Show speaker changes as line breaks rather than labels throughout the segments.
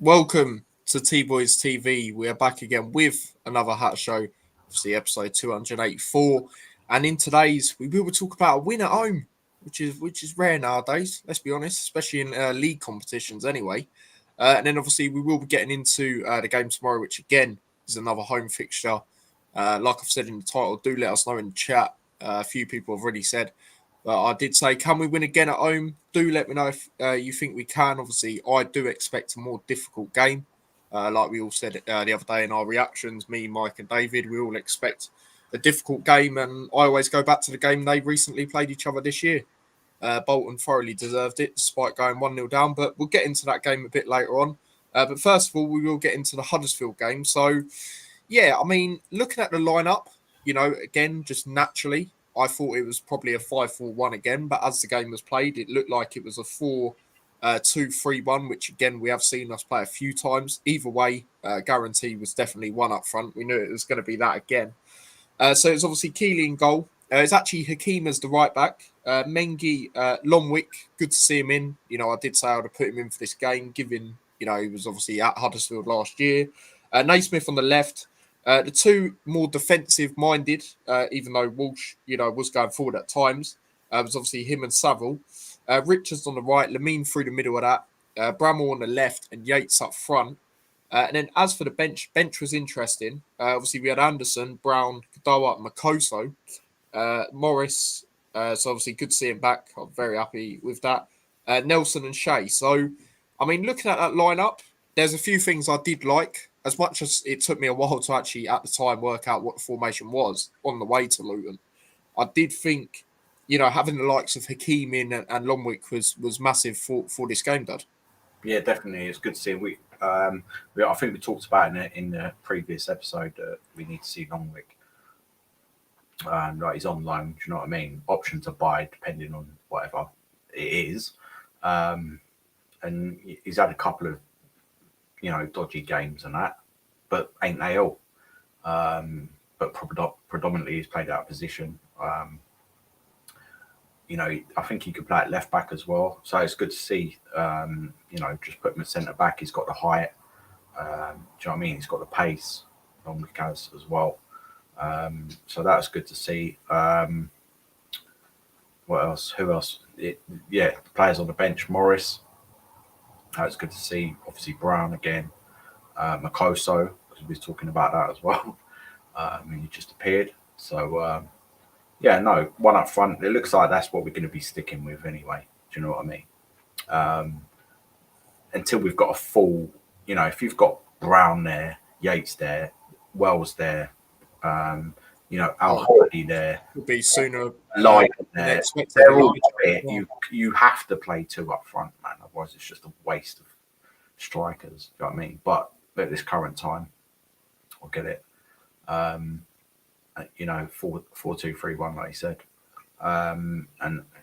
welcome to T Boys TV. We are back again with another Hat Show, obviously episode 284. And in today's, we will talk about a win at home, which is rare nowadays. Let's be honest, especially in league competitions. Anyway, and then obviously we will be getting into the game tomorrow, which again is another home fixture. Like I've said in the title, do let us know in the chat. A few people have already said. But I did say, can we win again at home? Do let me know if you think we can. Obviously, I do expect a more difficult game. Like we all said the other day in our reactions, me, Mike, and David, we all expect a difficult game. And I always go back to the game they recently played each other this year. Bolton thoroughly deserved it, despite going 1-0 down. But we'll get into that game a bit later on. But first of all, we will get into the Huddersfield game. So, yeah, I mean, looking at the lineup, again, just naturally, I thought it was probably a 5-4-1 again, but as the game was played, it looked like it was a 4-2-3-1, which again we have seen us play a few times. Either way, guarantee was definitely one up front. We knew it was going to be that again. So it's obviously Keeley in goal. It's actually Hakeem as the right back. Mengi, Longwick, good to see him in. I did say I would have put him in for this game, given he was obviously at Huddersfield last year. Naismith on the left. The two more defensive-minded, even though Walsh, was going forward at times, was obviously him and Saville. Richards on the right, Lamine through the middle of that, Bramall on the left, and Yates up front. And then as for the bench was interesting. Obviously, we had Anderson, Brown, Kadawa, and Makoso. Morris, so obviously good to see him back. I'm very happy with that. Nelson and Shea. So, I mean, looking at that lineup, there's a few things I did like. As much as it took me a while to actually, at the time, work out what the formation was on the way to Luton, I did think, having the likes of Hakeem in and Longwick was massive for this game, Dad.
Yeah, definitely. It's good to see. I think we talked about in the previous episode that we need to see Longwick. Like he's on loan. Do you know what I mean? Option to buy depending on whatever it is. And he's had a couple of dodgy games and that, but ain't they all? But predominantly he's played out of position. I think he could play at left back as well. So it's good to see, just put him at centre back. He's got the height. Do you know what I mean? He's got the pace. Longwick has as well. So that's good to see. What else? Who else? Players on the bench. Morris. It's good to see. Obviously, Brown again. Makoso, because we were talking about that as well. He just appeared. So, one up front. It looks like that's what we're going to be sticking with anyway. Do you know what I mean? Until we've got a full, if you've got Brown there, Yates there, Wells there, Al Hardy there,
Would be sooner.
Light there. They're all fit. You have to play two up front, man. Otherwise, it's just a waste of strikers. Do you know what I mean? But at this current time, I'll get it. 4-2-3-1, like you said, and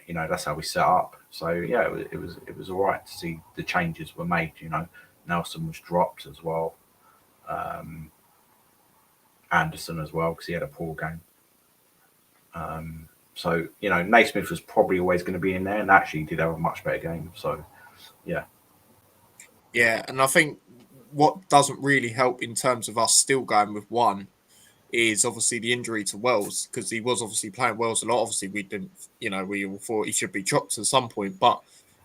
that's how we set up. So yeah, it was all right to see the changes were made. Nelson was dropped as well. Anderson as well because he had a poor game. So Naismith was probably always going to be in there, and actually did have a much better game. So yeah,
and I think what doesn't really help in terms of us still going with one is obviously the injury to Wells, because he was obviously playing Wells a lot. Obviously, we didn't, we all thought he should be dropped at some point, but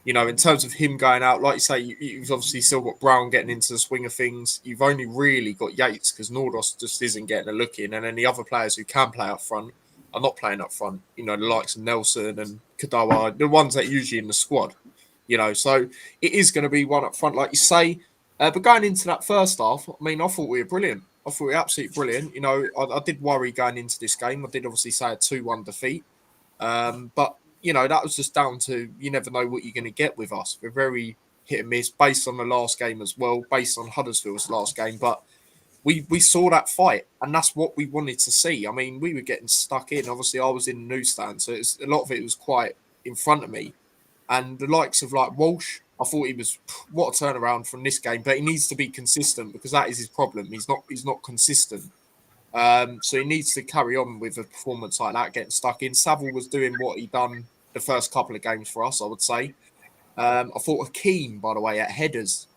in terms of him going out, like you say, you've obviously still got Brown getting into the swing of things. You've only really got Yates because Nordos just isn't getting a look in. And then the other players who can play up front are not playing up front. The likes of Nelson and Kadawa, the ones that are usually in the squad. So it is going to be one up front, like you say. But going into that first half, I mean, I thought we were brilliant. I thought we were absolutely brilliant. I did worry going into this game. I did obviously say a 2-1 defeat. But that was just down to you never know what you're going to get with us. We're very hit and miss based on the last game as well, based on Huddersfield's last game. But we saw that fight, and that's what we wanted to see. I mean, we were getting stuck in. Obviously, I was in the newsstand, so a lot of it was quite in front of me. And the likes of like Walsh, I thought he was what a turnaround from this game. But he needs to be consistent because that is his problem. He's not consistent. So he needs to carry on with a performance like that, getting stuck in. Saville was doing what he done the first couple of games for us, I would say. I thought Hakeem, by the way, at headers,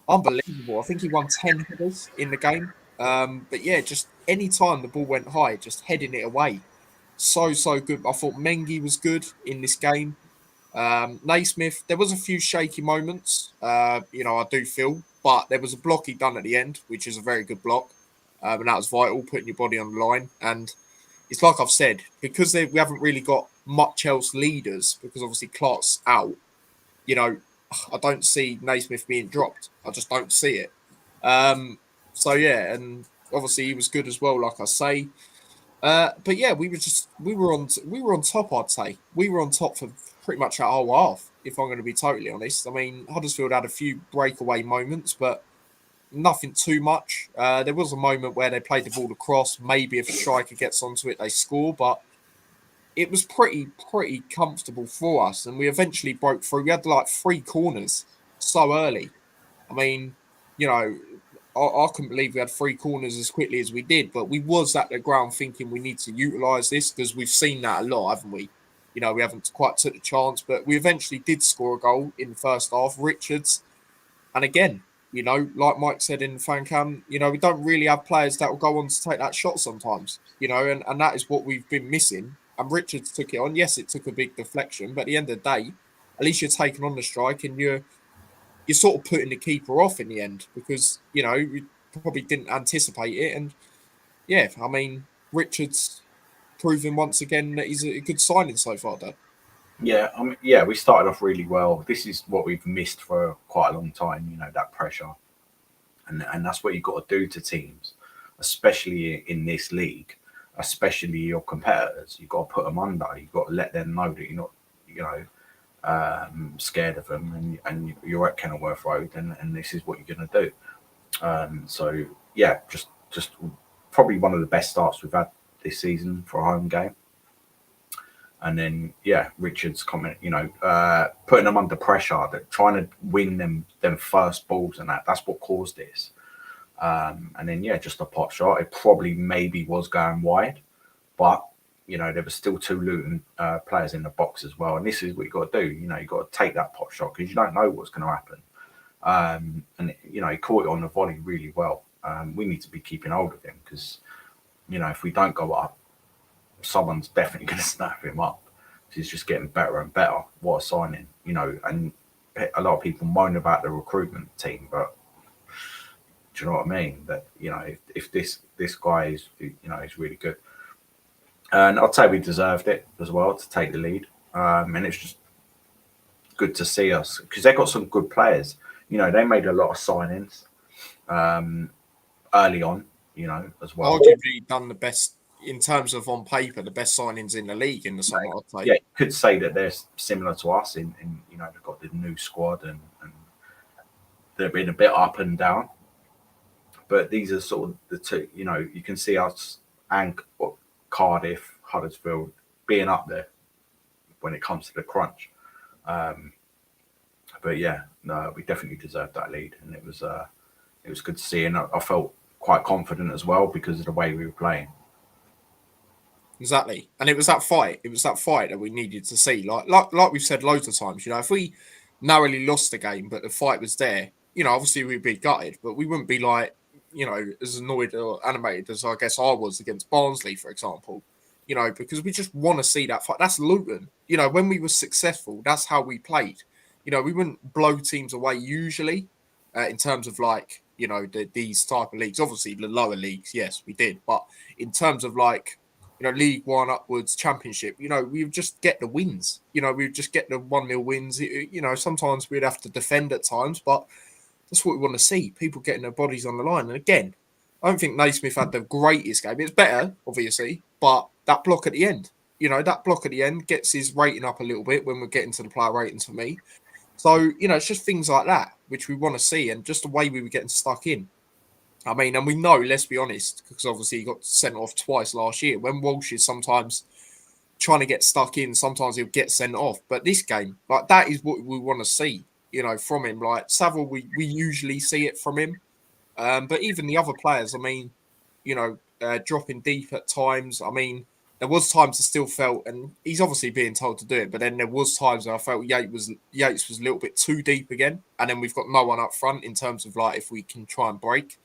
unbelievable. I think he won 10 headers in the game. But yeah, just any time the ball went high, just heading it away. So good. I thought Mengi was good in this game. Naismith, there was a few shaky moments, I do feel, but there was a block he done at the end, which is a very good block. And that was vital, putting your body on the line. And it's like I've said, because we haven't really got much else leaders, because obviously Clark's out, you know, I don't see Naismith being dropped. I just don't see it. So yeah, and obviously he was good as well, like I say. But yeah, we were on top. I'd say we were on top for pretty much that whole half. If I'm going to be totally honest, I mean Huddersfield had a few breakaway moments, but nothing too much. There was a moment where they played the ball across. Maybe if a striker gets onto it, they score, but it was pretty comfortable for us, and we eventually broke through. We had like 3 corners so early. I mean, you know, I couldn't believe we had 3 corners as quickly as we did, but we was at the ground thinking we need to utilise this because we've seen that a lot, haven't we? We haven't quite took the chance, but we eventually did score a goal in the first half. Richards, and again, like Mike said in the fan cam, we don't really have players that will go on to take that shot sometimes, and that is what we've been missing. And Richards took it on. Yes, it took a big deflection, but at the end of the day, at least you're taking on the strike and you're sort of putting the keeper off in the end because you probably didn't anticipate it. And yeah, I mean Richards proving once again that he's a good signing so far, Dad.
Yeah, I mean, yeah, we started off really well. This is what we've missed for quite a long time. That pressure, and that's what you've got to do to teams, especially in this league, especially your competitors. You've got to put them under. You've got to let them know that you're not, scared of them, and you're at Kenilworth Road, and this is what you're going to do. So yeah, just probably one of the best starts we've had this season for a home game. And then yeah, Richards comment, putting them under pressure, that trying to win them first balls, and that's what caused this. And then yeah, just a pot shot. It probably maybe was going wide, but there was still 2 Luton players in the box as well. And this is what you got to do. You got to take that pot shot because you don't know what's going to happen. And he caught it on the volley really well. We need to be keeping hold of him because if we don't go up, someone's definitely going to snap him up. He's just getting better and better. What a signing, and a lot of people moan about the recruitment team, but do you know what I mean? That, if this guy is, he's really good. And I'd say we deserved it as well to take the lead. And it's just good to see us because they got some good players. They made a lot of signings early on, as well.
Arguably done the best in terms of on paper, the best signings in the league in the summer. I'd say.
Yeah, you could say that they're similar to us in they've got the new squad and they've been a bit up and down. But these are sort of the two, you can see us and Cardiff, Huddersfield being up there when it comes to the crunch. But yeah, no, we definitely deserved that lead, and it was good to see, and I felt quite confident as well because of the way we were playing.
Exactly, and it was that fight. It was that fight that we needed to see. Like we've said loads of times, if we narrowly lost the game, but the fight was there, obviously we'd be gutted, but we wouldn't be like, as annoyed or animated as I guess I was against Barnsley, for example. Because we just want to see that fight. That's Luton. When we were successful, that's how we played. We wouldn't blow teams away usually, in terms of like, these type of leagues. Obviously, the lower leagues, yes, we did, but in terms of like, League One upwards, Championship, we would just get the wins. We would just get the 1-0 wins. Sometimes we'd have to defend at times, but that's what we want to see. People getting their bodies on the line. And again, I don't think Naismith had the greatest game. It's better, obviously, but that block at the end, that block at the end gets his rating up a little bit when we're getting to the player ratings for me. So, it's just things like that, which we want to see, and just the way we were getting stuck in. I mean, and we know, let's be honest, because obviously he got sent off twice last year. When Walsh is sometimes trying to get stuck in, sometimes he'll get sent off. But this game, like, that is what we want to see, from him. Like, Saville, we usually see it from him. But even the other players, I mean, dropping deep at times. I mean, there was times I still felt, and he's obviously being told to do it, but then there was times where I felt Yates was a little bit too deep again, and then we've got no one up front in terms of like if we can try and break.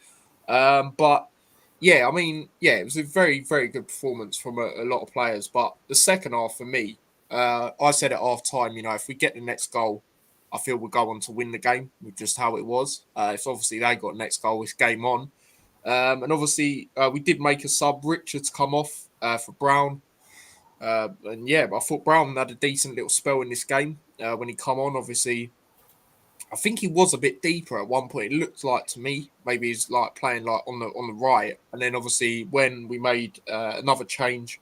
But yeah, I mean, yeah, it was a very, very good performance from a lot of players. But the second half for me, I said at half time, you know, if we get the next goal, I feel we'll go on to win the game with just how it was. If obviously they got the next goal, it's game on. And obviously, we did make a sub. Richards come off for Brown. And yeah, but I thought Brown had a decent little spell in this game when he come on. Obviously, I think he was a bit deeper at one point. It looked like to me maybe he's like playing like on the right, and then obviously when we made another change,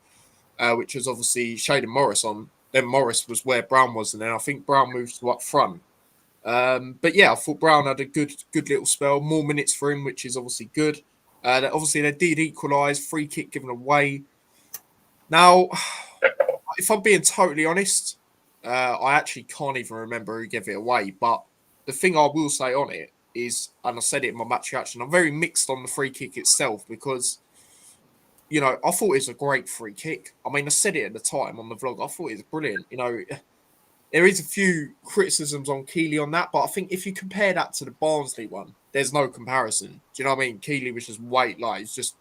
which was obviously Shaden Morris on, then Morris was where Brown was, and then I think Brown moved to up front. But yeah, I thought Brown had a good little spell, more minutes for him, which is obviously good. Obviously they did equalise, free kick given away. Now, if I'm being totally honest, I actually can't even remember who gave it away. But the thing I will say on it is, and I said it in my match reaction, I'm very mixed on the free kick itself because, you know, I thought it was a great free kick. I mean, I said it at the time on the vlog. I thought it was brilliant. You know, there is a few criticisms on Keeley on that, but I think if you compare that to the Barnsley one, there's no comparison. Do you know what I mean? Keeley was just it's just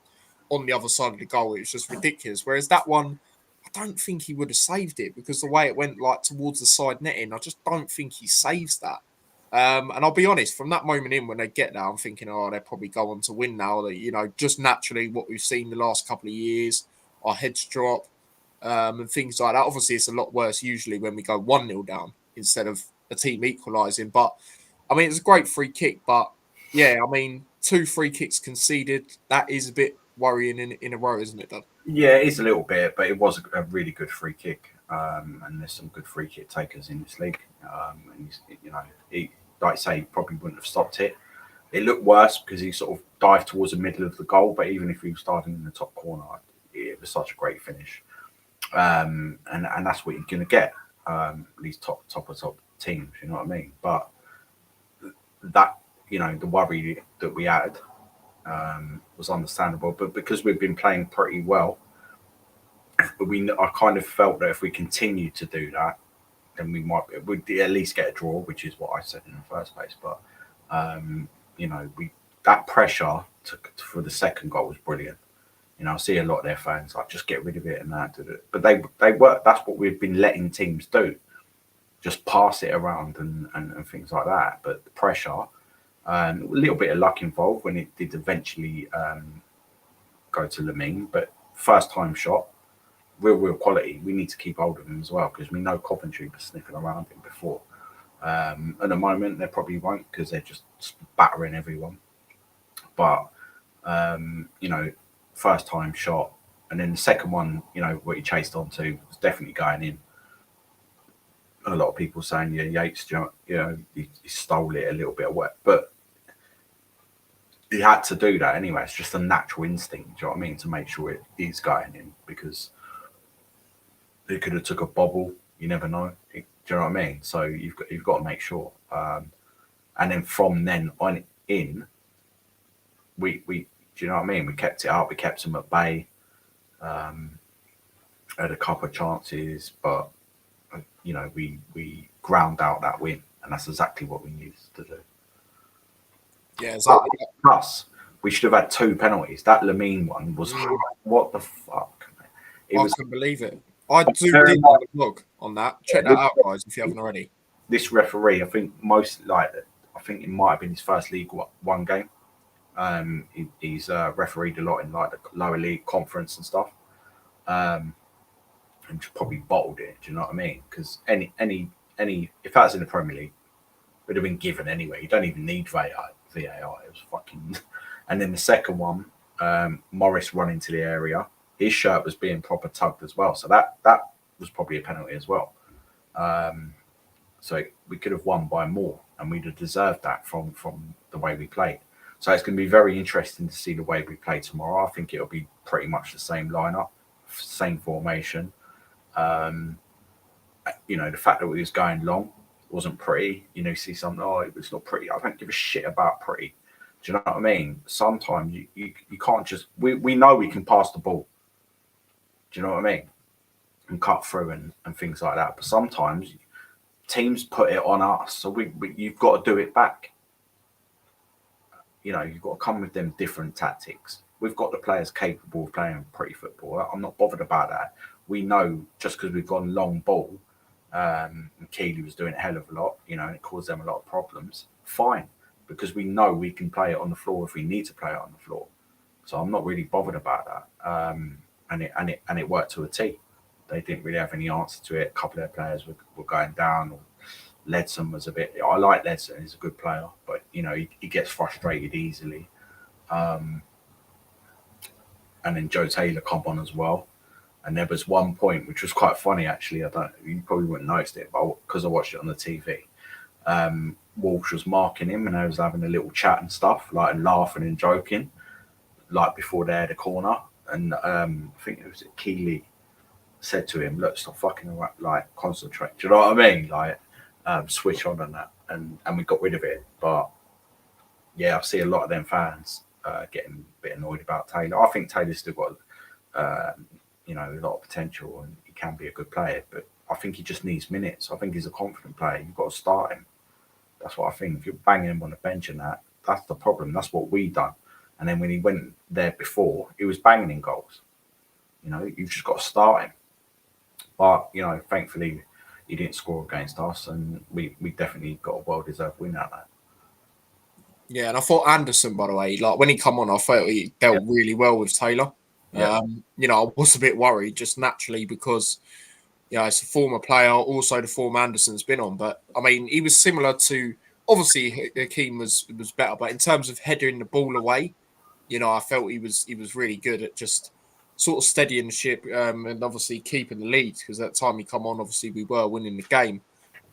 on the other side of the goal. It was just ridiculous. Whereas that one, I don't think he would have saved it because the way it went like towards the side netting, I just don't think he saves that. And I'll be honest, from that moment in when they get there, I'm thinking, oh, they'll probably go on to win now. That, you know, just naturally what we've seen the last couple of years, our heads drop and things like that. Obviously, it's a lot worse usually when we go 1-0 down instead of a team equalising. But I mean, it's a great free kick. But yeah, I mean, 2 free kicks conceded. That is a bit worrying in a row, isn't it, Doug?
Yeah, it is a little bit, but it was a really good free kick. And there's some good free kick takers in this league. And you know, he, like I say, he probably wouldn't have stopped it. It looked worse because he sort of dived towards the middle of the goal. But even if he was starting in the top corner, it was such a great finish. And that's what you're going to get. These top teams, you know what I mean? But that, you know, the worry that we had was understandable. But because we've been playing pretty well, I kind of felt that if we continue to do that, then we'd at least get a draw, which is what I said in the first place. But you know, that pressure for the second goal was brilliant. You know, I see a lot of their fans like just get rid of it and that. But they were. That's what we've been letting teams do, just pass it around and things like that. But the pressure, a little bit of luck involved when it did eventually go to Lamine. But first time shot, real quality. We need to keep hold of him as well because we know Coventry was sniffing around him before. At the moment, they probably won't because they're just battering everyone. But you know, first time shot, and then the second one, you know, what he chased onto was definitely going in. A lot of people saying, yeah, Yates, you know, he stole it a little bit away, but he had to do that anyway. It's just a natural instinct, do you know what I mean, to make sure it is going in because he could have took a bobble. You never know. Do you know what I mean? So you've got to make sure. And then from then on in, we do you know what I mean? We kept it up. We kept them at bay. Had a couple of chances, but you know, we ground out that win, and that's exactly what we needed to do.
Yeah, exactly.
Plus, we should have had 2 penalties. That Lamine one was what the fuck?
I couldn't believe it. I do dig the vlog on that. Check that out, guys, if you haven't already.
This referee, I think I think it might have been his first League One game. He's refereed a lot in like the lower league conference and stuff, and probably bottled it. Do you know what I mean? Because any if that was in the Premier League, it would have been given anyway. You don't even need VAR. It was fucking. And then the second one, Morris running to the area. His shirt was being proper tugged as well, so that was probably a penalty as well. So we could have won by more, and we'd have deserved that from the way we played. So it's going to be very interesting to see the way we play tomorrow. I think it'll be pretty much the same lineup, same formation. You know, the fact that we was going long wasn't pretty. You know, you see something, oh, it's not pretty. I don't give a shit about pretty. Do you know what I mean? Sometimes you can't just. We know we can pass the ball. Do you know what I mean? And cut through and things like that. But sometimes teams put it on us, so you've got to do it back. You know, you've got to come with them different tactics. We've got the players capable of playing pretty football. I'm not bothered about that. We know just because we've gone long ball, and Keeley was doing a hell of a lot, you know, and it caused them a lot of problems. Fine, because we know we can play it on the floor if we need to play it on the floor. So I'm not really bothered about that. And it worked to a T. They didn't really have any answer to it. A couple of their players were going down. Or Ledson was a bit. I like Ledson; he's a good player, but you know he gets frustrated easily. Um, and then Joe Taylor come on as well. And there was one point which was quite funny actually. You probably wouldn't notice it, but because I watched it on the TV, Walsh was marking him and they was having a little chat and stuff, like laughing and joking, like before they had a corner. And I think it was Keeley said to him, "Look, stop fucking around, like concentrate." Do you know what I mean? Like switch on and that, and we got rid of it. But yeah, I see a lot of them fans getting a bit annoyed about Taylor. I think Taylor's still got you know, a lot of potential and he can be a good player, but I think he just needs minutes. I think he's a confident player. You've got to start him. That's what I think. If you're banging him on the bench and that's the problem. That's what we done. And then when he went there before, he was banging in goals. You know, you've just got to start him. But, you know, thankfully he didn't score against us and we definitely got a well-deserved win out of that.
Yeah, and I thought Anderson, by the way, like when he come on, I felt he dealt really well with Taylor.
Yeah.
You know, I was a bit worried just naturally because, you know, it's a former player, also the form Anderson's been on. But I mean, he was similar to obviously Hakeem was better, but in terms of heading the ball away, you know, I felt he was really good at just sort of steadying the ship and obviously keeping the lead because at the time he come on, obviously we were winning the game.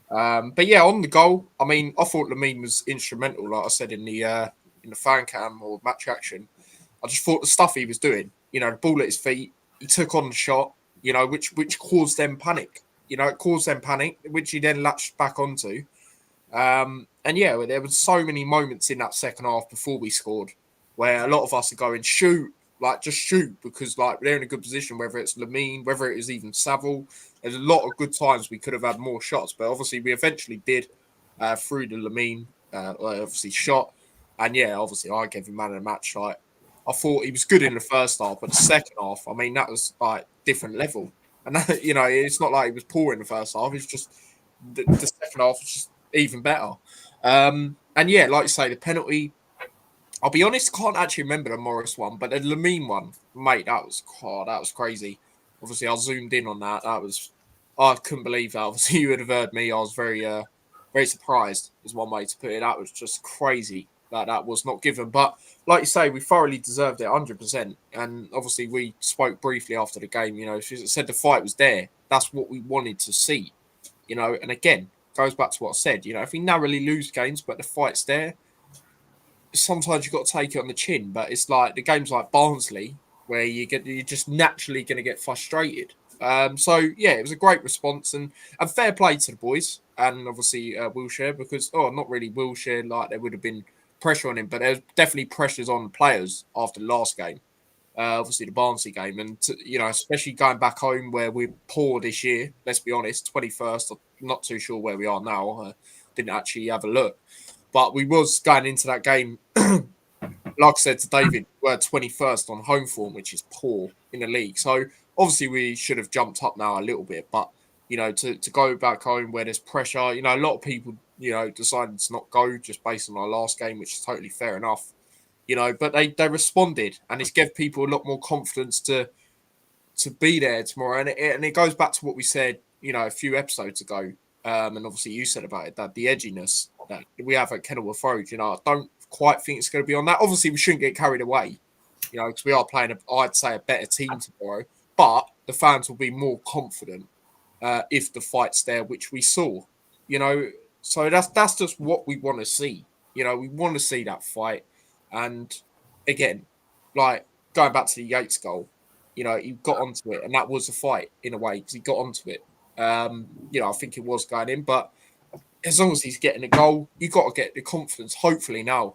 But yeah, on the goal, I mean, I thought Lamine was instrumental, like I said in the fan cam or match action. I just thought the stuff he was doing, you know, the ball at his feet, he took on the shot, you know, which caused them panic. You know, it caused them panic, which he then latched back onto. And yeah, there was so many moments in that second half before we scored where a lot of us are going, shoot, like just shoot, because like they're in a good position, whether it's Lamine, whether it is even Saville. There's a lot of good times we could have had more shots, but obviously we eventually did through the Lamine, obviously shot. And yeah, obviously I gave him man of the match. Like I thought he was good in the first half, but the second half, I mean, that was like different level. And that, you know, it's not like he was poor in the first half. It's just the second half was just even better. And yeah, like you say, the penalty. I'll be honest, can't actually remember the Morris one, but the Lamine one, mate, that was crazy. Obviously, I zoomed in on that. I couldn't believe that. Obviously, you would have heard me. I was very surprised. Is one way to put it. That was just crazy that was not given. But like you say, we thoroughly deserved it, 100%. And obviously, we spoke briefly after the game. You know, said the fight was there. That's what we wanted to see. You know, and again, goes back to what I said. You know, if we narrowly lose games, but the fight's there, sometimes you've got to take it on the chin, but it's like the games like Barnsley where you're just naturally going to get frustrated. So yeah, it was a great response and fair play to the boys and obviously Wilshere because not really Wilshere, like there would have been pressure on him, but there's definitely pressures on the players after the last game. Obviously the Barnsley game, and you know, especially going back home where we're poor this year. Let's be honest, 21st. I'm not too sure where we are now. Didn't actually have a look. But we was going into that game, like I said to David, we're 21st on home form, which is poor in the league. So obviously we should have jumped up now a little bit. But, you know, to go back home where there's pressure, you know, a lot of people, you know, decided to not go just based on our last game, which is totally fair enough. You know, but they responded and it's gave people a lot more confidence to be there tomorrow. And it goes back to what we said, you know, a few episodes ago. And obviously you said about it, that the edginess that we have at Kenilworth Road, you know, I don't quite think it's going to be on that. Obviously, we shouldn't get carried away, you know, because we are playing, I'd say, a better team tomorrow. But the fans will be more confident if the fight's there, which we saw, you know. So that's just what we want to see. You know, we want to see that fight. And again, like going back to the Yates goal, you know, he got onto it, and that was a fight in a way because he got onto it. You know, I think it was going in, but as long as he's getting a goal, you got to get the confidence. Hopefully now,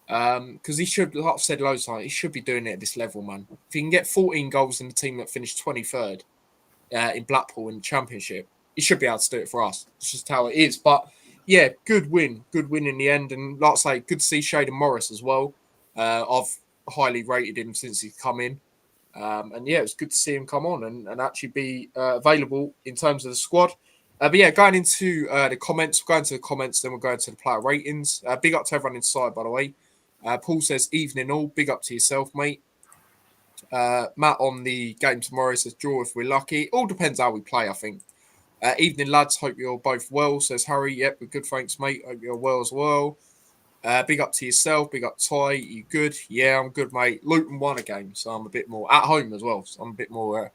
Because he should, like I've said loads of times, he should be doing it at this level, man. If he can get 14 goals in the team that finished 23rd in Blackpool in the Championship, he should be able to do it for us. It's just how it is. But yeah, good win in the end. And like I say, good to see Shaden Morris as well. I've highly rated him since he's come in. And yeah, it was good to see him come on and actually be available in terms of the squad. But yeah, going into the comments, then we'll go into the player ratings. Big up to everyone inside, by the way. Paul says, evening all, big up to yourself, mate. Matt on the game tomorrow says, draw if we're lucky. All depends how we play, I think. Evening, lads. Hope you're both well, says Harry. Yep, we're good, thanks, mate. Hope you're well as well. Big up to yourself. Big up, Ty. You good? Yeah, I'm good, mate. Luton won a game, so I'm a bit more at home as well. So I'm a bit more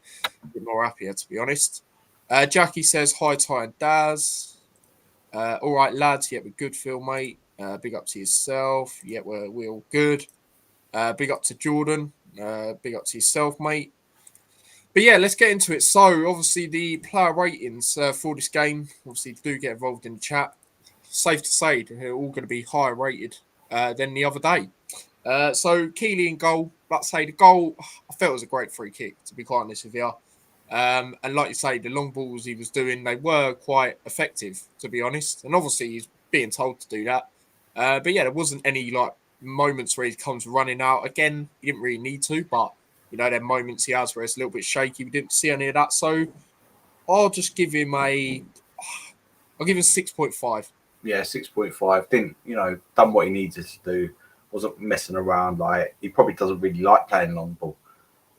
happier, to be honest. Jackie says, hi, Ty and Daz. All right, lads. Yeah, we're good, Phil, mate. Big up to yourself. Yeah, we're all good. Big up to Jordan. Big up to yourself, mate. But yeah, let's get into it. So, obviously, the player ratings for this game, obviously, do get involved in the chat. Safe to say they're all going to be higher rated than the other day. So, Keeley in goal. Let's say the goal, I felt it was a great free kick, to be quite honest with you. And like you say, the long balls he was doing, they were quite effective, to be honest. And obviously, he's being told to do that. But yeah, there wasn't any like moments where he comes running out. Again, he didn't really need to, but you know, there are moments he has where it's a little bit shaky. We didn't see any of that. So I'll just give him I'll give him 6.5.
Yeah, 6.5. Didn't, done what he needed to do. Wasn't messing around. Like, he probably doesn't really like playing long ball,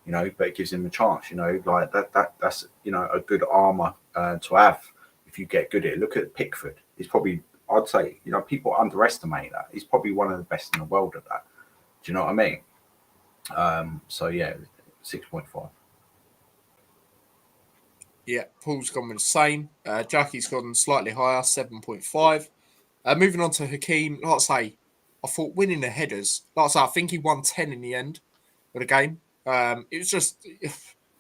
but it gives him a chance, like that's, a good armour to have if you get good at it. Look at Pickford. He's probably, I'd say, people underestimate that. He's probably one of the best in the world at that. Do you know what I mean? So yeah, 6.5.
Yeah, Paul's gone with the same. Jackie's gone slightly higher, 7.5. Moving on to Hakeem, like I say, I thought winning the headers, like I say, I think he won 10 in the end of the game. It was just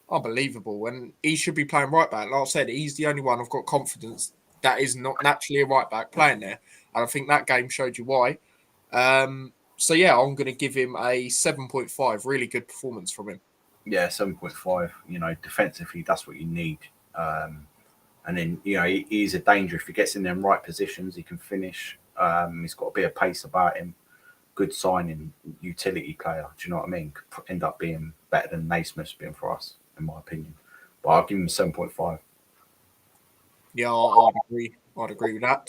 unbelievable, and he should be playing right back. Like I said, he's the only one I've got confidence that is not naturally a right back playing there, and I think that game showed you why. So yeah, I'm going to give him a 7.5. Really good performance from him.
Yeah, 7.5. Defensively, that's what you need. And then, he's a danger. If he gets in them right positions, he can finish. He's got a bit of pace about him. Good signing, utility player. Do you know what I mean? Could end up being better than Naismith's been for us, in my opinion. But I'll give him 7.5.
Yeah, I'd agree. I'd agree with that.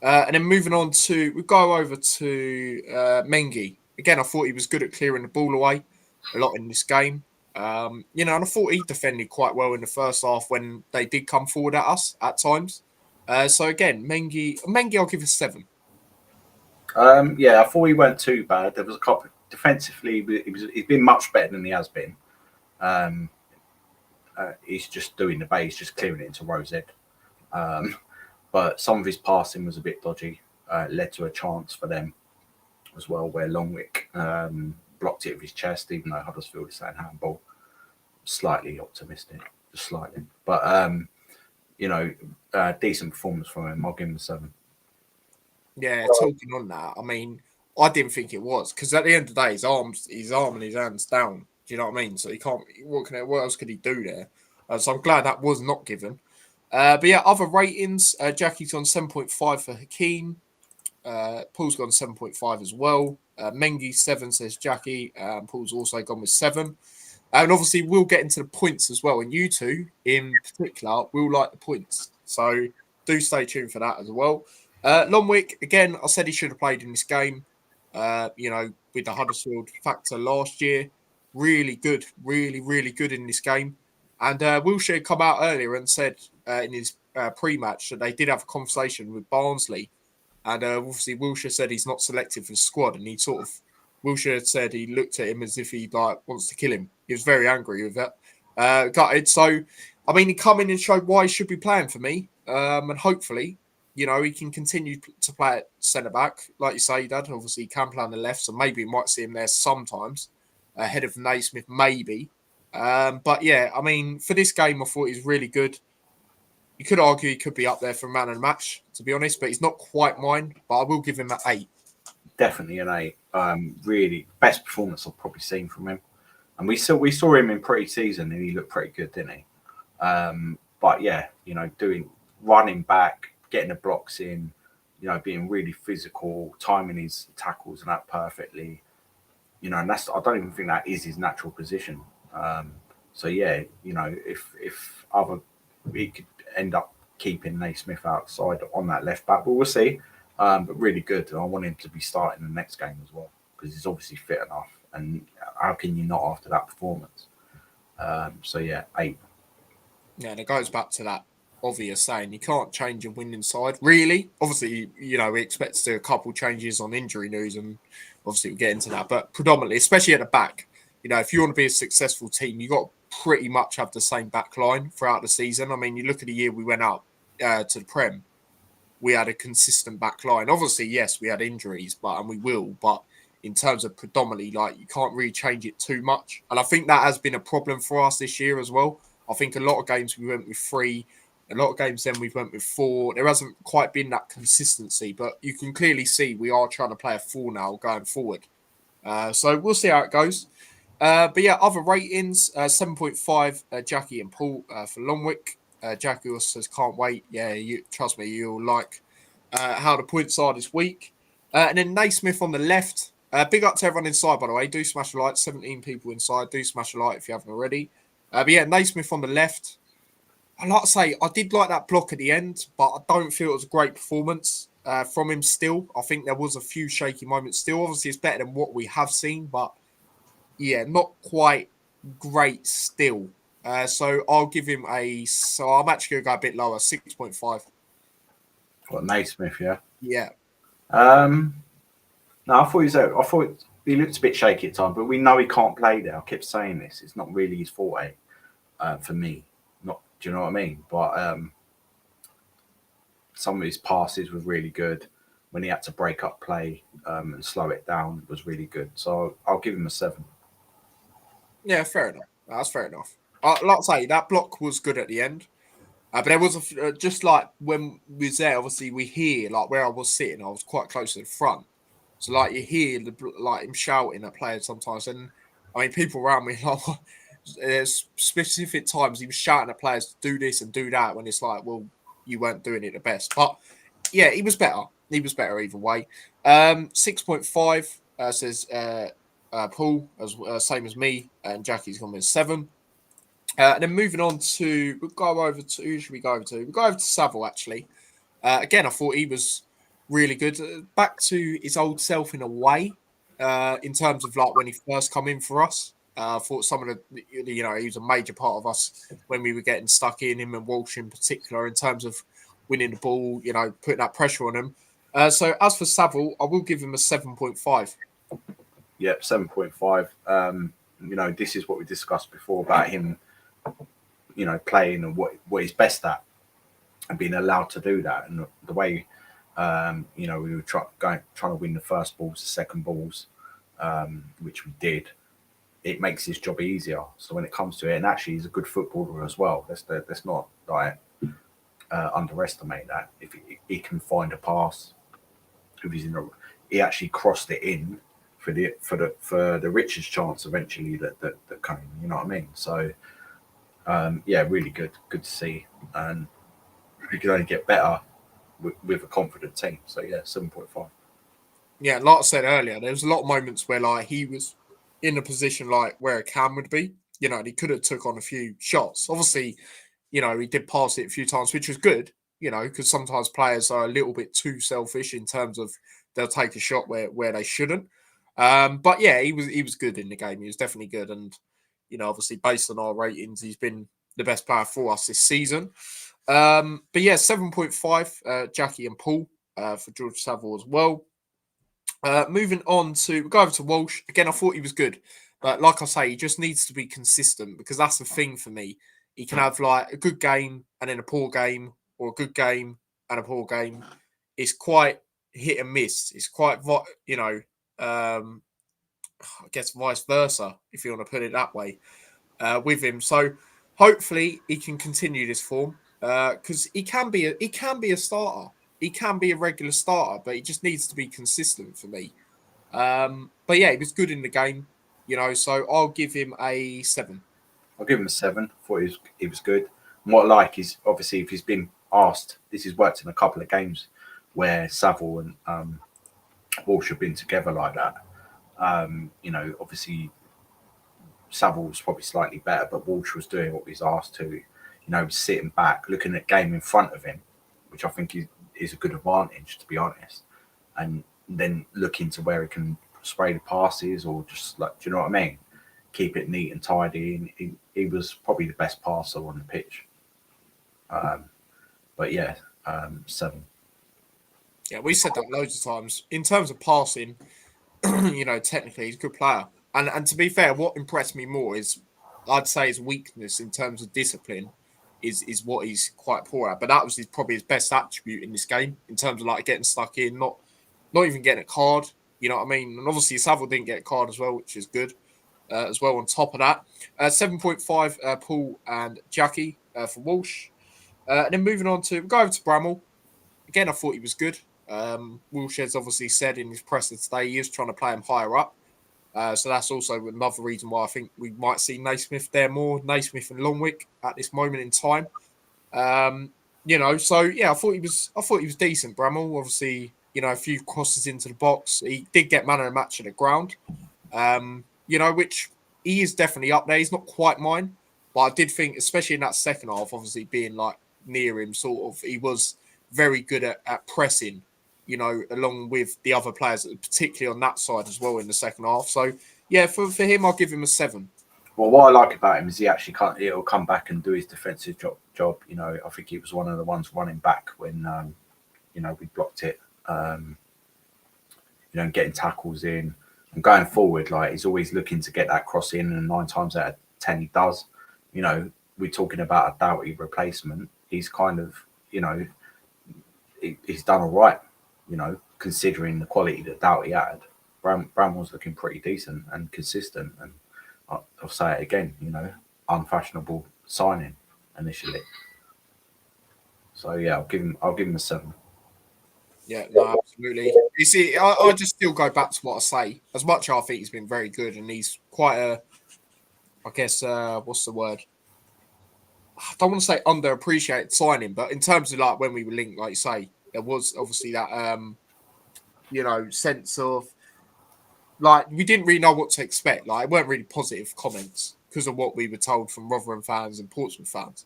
And then moving on we go over to Mengi. Again, I thought he was good at clearing the ball away a lot in this game. And I thought he defended quite well in the first half when they did come forward at us at times. So again, Mengi, I'll give a 7.
Yeah, I thought he weren't too bad. There was a couple defensively. He's been much better than he has been. He's just doing the base, just clearing it into Rosette. But some of his passing was a bit dodgy. Led to a chance for them as well, where Longwick blocked it with his chest, even though Huddersfield is saying handball. Slightly optimistic, just slightly. But decent performance from him. I'll give him a 7.
Yeah, talking on that, I mean, I didn't think it was because at the end of the day, his arm and his hands down. Do you know what I mean? So he can't. What else could he do there? So I'm glad that was not given. But yeah, other ratings. Jackie's on 7.5 for Hakeem. Paul's gone 7.5 as well. Mengi 7 says Jackie. Paul's also gone with 7. And obviously, we'll get into the points as well. And you two, in particular, will like the points. So do stay tuned for that as well. Longwick, again, I said he should have played in this game. With the Huddersfield factor last year. Really good, really, really good in this game. And Wilshere come out earlier and said in his pre-match that they did have a conversation with Barnsley. And obviously, Wilshere said he's not selected for the squad. And Wilshere said he looked at him as if he wants to kill him. He was very angry with that. Gutted. So, I mean, he come in and showed why he should be playing for me. And hopefully, he can continue to play at centre-back. Like you say, Dad, obviously he can play on the left. So maybe we might see him there sometimes. Ahead of Naismith, maybe. But yeah, I mean, for this game, I thought he was really good. You could argue he could be up there for man of the match, to be honest, but he's not quite mine. But I will give him an 8.
definitely an 8. Really best performance I've probably seen from him, and we saw him in pre-season and he looked pretty good, didn't he? But yeah, doing running back, getting the blocks in, being really physical, timing his tackles and that perfectly. And I don't even think that is his natural position. So yeah, if other he could end up keeping Naismith outside on that left back, but we'll see. But really good. I want him to be starting the next game as well because he's obviously fit enough. And how can you not after that performance? So yeah, 8.
Yeah, and it goes back to that obvious saying you can't change a winning side, really. Obviously, we expect to do a couple changes on injury news, and obviously we'll get into that. But predominantly, especially at the back, if you want to be a successful team, you got to pretty much have the same back line throughout the season. I mean, you look at the year we went up to the Prem, we had a consistent back line. Obviously, yes, we had injuries, and we will, but in terms of predominantly, you can't really change it too much. And I think that has been a problem for us this year as well. I think a lot of games we went with 3, a lot of games then we went with 4. There hasn't quite been that consistency, but you can clearly see we are trying to play a 4 now going forward. So we'll see how it goes. But yeah, other ratings, 7.5, Jackie and Paul for Longwick. Jackie also says, can't wait. Yeah, trust me, you'll like how the points are this week. And then Naismith on the left. Big up to everyone inside, by the way. Do smash a like. 17 people inside. Do smash a like if you haven't already. But yeah, Naismith on the left. I like to say, I did like that block at the end, but I don't feel it was a great performance from him still. I think there was a few shaky moments still. Obviously, it's better than what we have seen, but yeah, not quite great still. So I'll give him so I'm actually going to go a bit lower, 6.5.
What, Naismith, yeah?
Yeah.
No, I thought he looked a bit shaky at times, but we know he can't play there. I kept saying this. It's not really his forte for me. Not, do you know what I mean? But some of his passes were really good. When he had to break up play and slow it down, it was really good. So I'll give him a 7.
Yeah, fair enough. That's fair enough. Like I say, that block was good at the end. But there was just like when we was there, obviously we hear like where I was sitting, I was quite close to the front. So like you hear like him shouting at players sometimes, and I mean people around me like specific times he was shouting at players to do this and do that when it's like, well, you weren't doing it the best. But yeah, he was better. He was better either way. 6.5 says Paul, as same as me, and Jackie's gone with 7. And then moving on to, we'll go over to, who should we go over to? We'll go over to Savile, actually. Again, I thought he was really good. Back to his old self in a way, in terms of like when he first come in for us. I thought some of the, he was a major part of us when we were getting stuck in, him and Walsh in particular, in terms of winning the ball, putting that pressure on him. So as for Savile, I will give him a 7.5.
Yep, 7.5. This is what we discussed before about him, playing and what he's best at and being allowed to do that. And the way, we were trying to win the first balls, the second balls, which we did. It makes his job easier. So when it comes to it, and actually he's a good footballer as well. Let's not underestimate that. If he can find a pass, if he actually crossed it in for the Richards chance eventually that came. You know what I mean? So really good to see, and we could only get better with a confident team. So yeah, 7.5.
Yeah, like I said earlier, there was a lot of moments where like he was in a position like where a Cam would be, and he could have took on a few shots. Obviously, he did pass it a few times, which was good, because sometimes players are a little bit too selfish in terms of they'll take a shot where they shouldn't. But yeah, he was good in the game. He was definitely good, and obviously based on our ratings, he's been the best player for us this season. But yeah, 7.5, Jackie and Paul for George Savile as well. Moving on to, we'll go over to Walsh. Again, I thought he was good. But like I say, he just needs to be consistent because that's the thing for me. He can have like a good game and then a poor game, or a good game and a poor game. It's quite hit and miss. It's quite, I guess vice versa, if you want to put it that way, with him. So hopefully he can continue this form because he can be a starter. He can be a regular starter, but he just needs to be consistent for me. But yeah, he was good in the game, so I'll give him a 7.
I'll give him a 7. Thought he was good. And what I like is obviously if he's been asked, this has worked in a couple of games where Savile and Walsh have been together like that. Obviously Savile was probably slightly better, but Walsh was doing what he's asked to. Sitting back, looking at game in front of him, which I think is a good advantage, to be honest. And then looking to where he can spray the passes or just like, do you know what I mean? Keep it neat and tidy. And he was probably the best passer on the pitch. But yeah, 7.
Yeah, we said that loads of times. In terms of passing, technically he's a good player. And to be fair, what impressed me more is I'd say his weakness in terms of discipline is what he's quite poor at. But that was probably his best attribute in this game in terms of like getting stuck in, not even getting a card. You know what I mean? And obviously Savile didn't get a card as well, which is good as well. On top of that, 7.5 Paul and Jackie for Walsh. And then moving on to go over to Bramall. Again, I thought he was good. Wilshere's obviously said in his presser today he is trying to play him higher up. So that's also another reason why I think we might see Naismith there more, Naismith and Longwick at this moment in time. So yeah, I thought he was decent, Bramall. Obviously, a few crosses into the box. He did get man of the match at the ground. Which he is definitely up there. He's not quite mine, but I did think, especially in that second half, obviously being like near him, sort of, he was very good at pressing, along with the other players, particularly on that side as well in the second half. So, yeah, for him, I'll give him a 7.
Well, what I like about him is he actually he'll come back and do his defensive job. I think he was one of the ones running back when, we blocked it, and getting tackles in and going forward. Like, he's always looking to get that cross in, and 9 times out of 10 he does. We're talking about a Doughty replacement. He's kind of, he's done all right, considering the quality that Doughty had. Bramall's looking pretty decent and consistent, and I'll say it again, unfashionable signing initially. So yeah, I'll give him a 7.
Yeah, no, absolutely. You see, I just still go back to what I say. As much as I think he's been very good, and he's quite a, I guess, what's the word? I don't want to say underappreciated signing, but in terms of like when we were linked, like you say, there was obviously that sense of like we didn't really know what to expect. Like it weren't really positive comments because of what we were told from Rotherham fans and Portsmouth fans.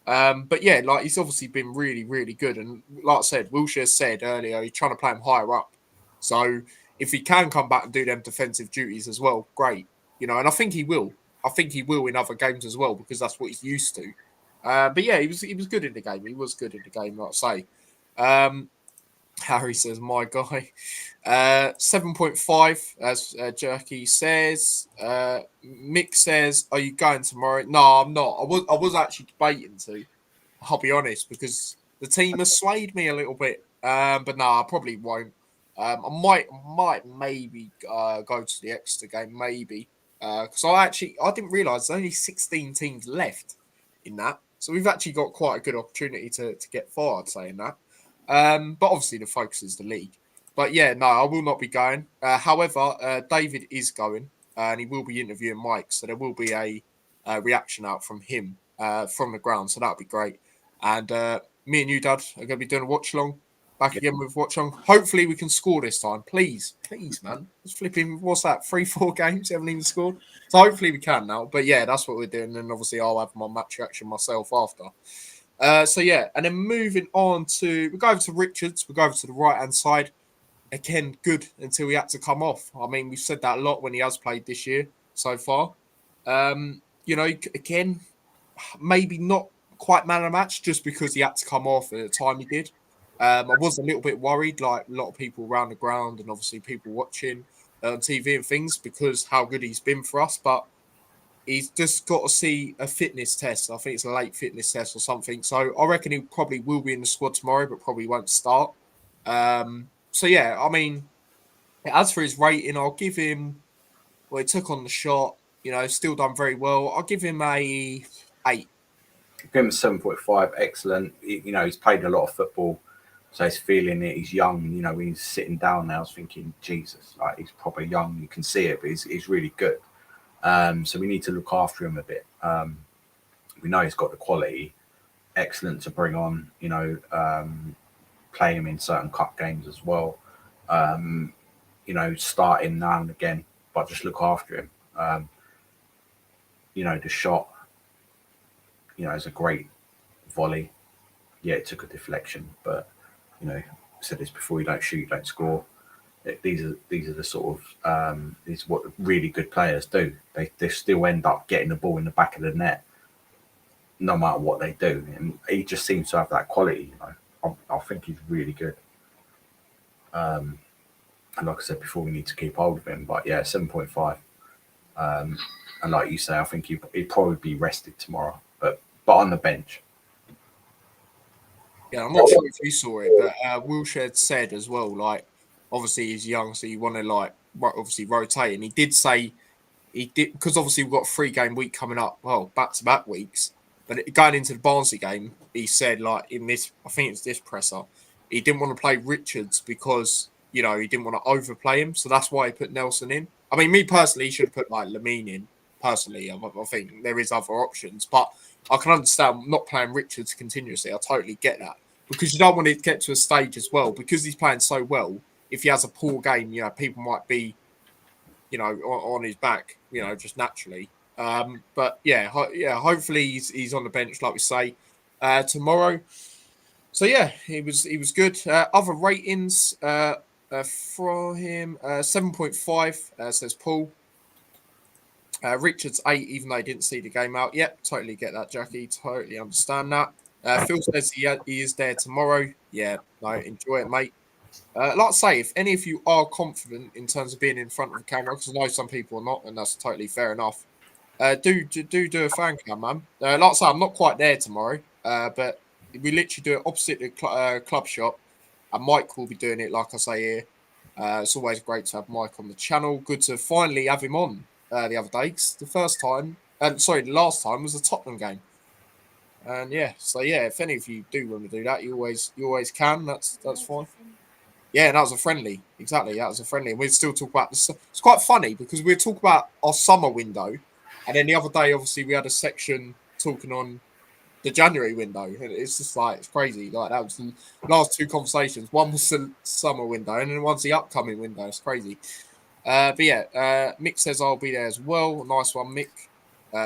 But yeah, like he's obviously been really, really good. And like I said, Wilshere said earlier, he's trying to play him higher up. So if he can come back and do them defensive duties as well, great. And I think he will. I think he will in other games as well because that's what he's used to. But yeah, he was good in the game. He was good in the game, like I say. Harry says, my guy. 7.5, as Jerky says. Mick says, are you going tomorrow? No, I'm not. I was actually debating to, I'll be honest, because the team has swayed me a little bit. But no, I probably won't. I might maybe go to the Exeter game, maybe. Because I didn't realise there's only 16 teams left in that. So we've actually got quite a good opportunity to get far, I'd say, in that. But obviously the focus is the league. But yeah, no, I will not be going. However, David is going, and he will be interviewing Mike, so there will be a reaction out from him from the ground, so that'll be great. And me and you, Dad, are going to be doing a watch along. Back again with watch along. Hopefully we can score this time. Please, man. It's flipping, what's that, 3-4 games? Haven't even scored. So hopefully we can now. But yeah, that's what we're doing. And obviously I'll have my match reaction myself after. So yeah, and then moving on to, we go over to Richards. We go over to the right-hand side. Again, good until he had to come off. I mean, we've said that a lot when he has played this year so far. Again, maybe not quite man of the match just because he had to come off at the time he did. I was a little bit worried, like a lot of people around the ground and obviously people watching on TV and things, because how good he's been for us. But he's just got to see a fitness test. I think it's a late fitness test or something. So I reckon he probably will be in the squad tomorrow, but probably won't start. So yeah, I mean, as for his rating, I'll give him, well, he took on the shot, still done very well. I'll give him a 8.
Give him a 7.5, excellent. He's played a lot of football. So he's feeling it. He's young. You know, when he's sitting down now, I was thinking, Jesus, like he's proper young. You can see it, but he's really good. So we need to look after him a bit. We know he's got the quality, excellent to bring on. You know, play him in certain cup games as well. You know, start him now and again, but just look after him. You know, the shot, you know, is a great volley. Yeah, it took a deflection, but you know, I said this before: you don't shoot, you don't score. These are the sort of these are what really good players do. They still end up getting the ball in the back of the net, no matter what they do. And he just seems to have that quality. You know, I think he's really good. And like I said before, we need to keep hold of him. But yeah, 7.5. And like you say, I think he'd probably be rested tomorrow, but on the bench.
Yeah, I'm not sure if you saw it, but Wilshere said as well, like, obviously he's young, so you want to, like, obviously rotate. And he did say, because obviously we've got a 3-game week coming up, well, back-to-back weeks. But going into the Barnsley game, he said, like, in this, I think it's this presser, he didn't want to play Richards because, you know, he didn't want to overplay him. So that's why he put Nelson in. I mean, me personally, he should have put, like, Lamine in. Personally, I think there is other options. But I can understand not playing Richards continuously. I totally get that. Because you don't want to get to a stage as well, because he's playing so well, if he has a poor game, you know, people might be, you know, on his back, you know, just naturally. But yeah, hopefully he's on the bench, like we say, tomorrow. So yeah, he was good. Other ratings for him, 7.5 says Paul. Richards 8, even though he didn't see the game out. Yep, totally get that, Jackie. Totally understand that. Phil says he is there tomorrow. Yeah, no, enjoy it, mate. Like I say, if any of you are confident in terms of being in front of the camera, because I know some people are not, and that's totally fair enough. Do a fan cam, man. Like I say, I'm not quite there tomorrow, but we literally do it opposite the club shop, and Mike will be doing it, like I say here. It's always great to have Mike on the channel. Good to finally have him on the other day. 'Cause the first time, the last time was a Tottenham game, and yeah, so yeah, if any of you do want to do that, you always can. That's fine. Yeah, that was a friendly. Exactly, that was a friendly. And we'd still talk about this. It's quite funny because we'd talk about our summer window, and then the other day, obviously, we had a section talking on the January window, and it's just like it's crazy. Like that was the last 2 conversations. One was the summer window, and then one's the upcoming window. It's crazy. But yeah, Mick says I'll be there as well. Nice one, Mick.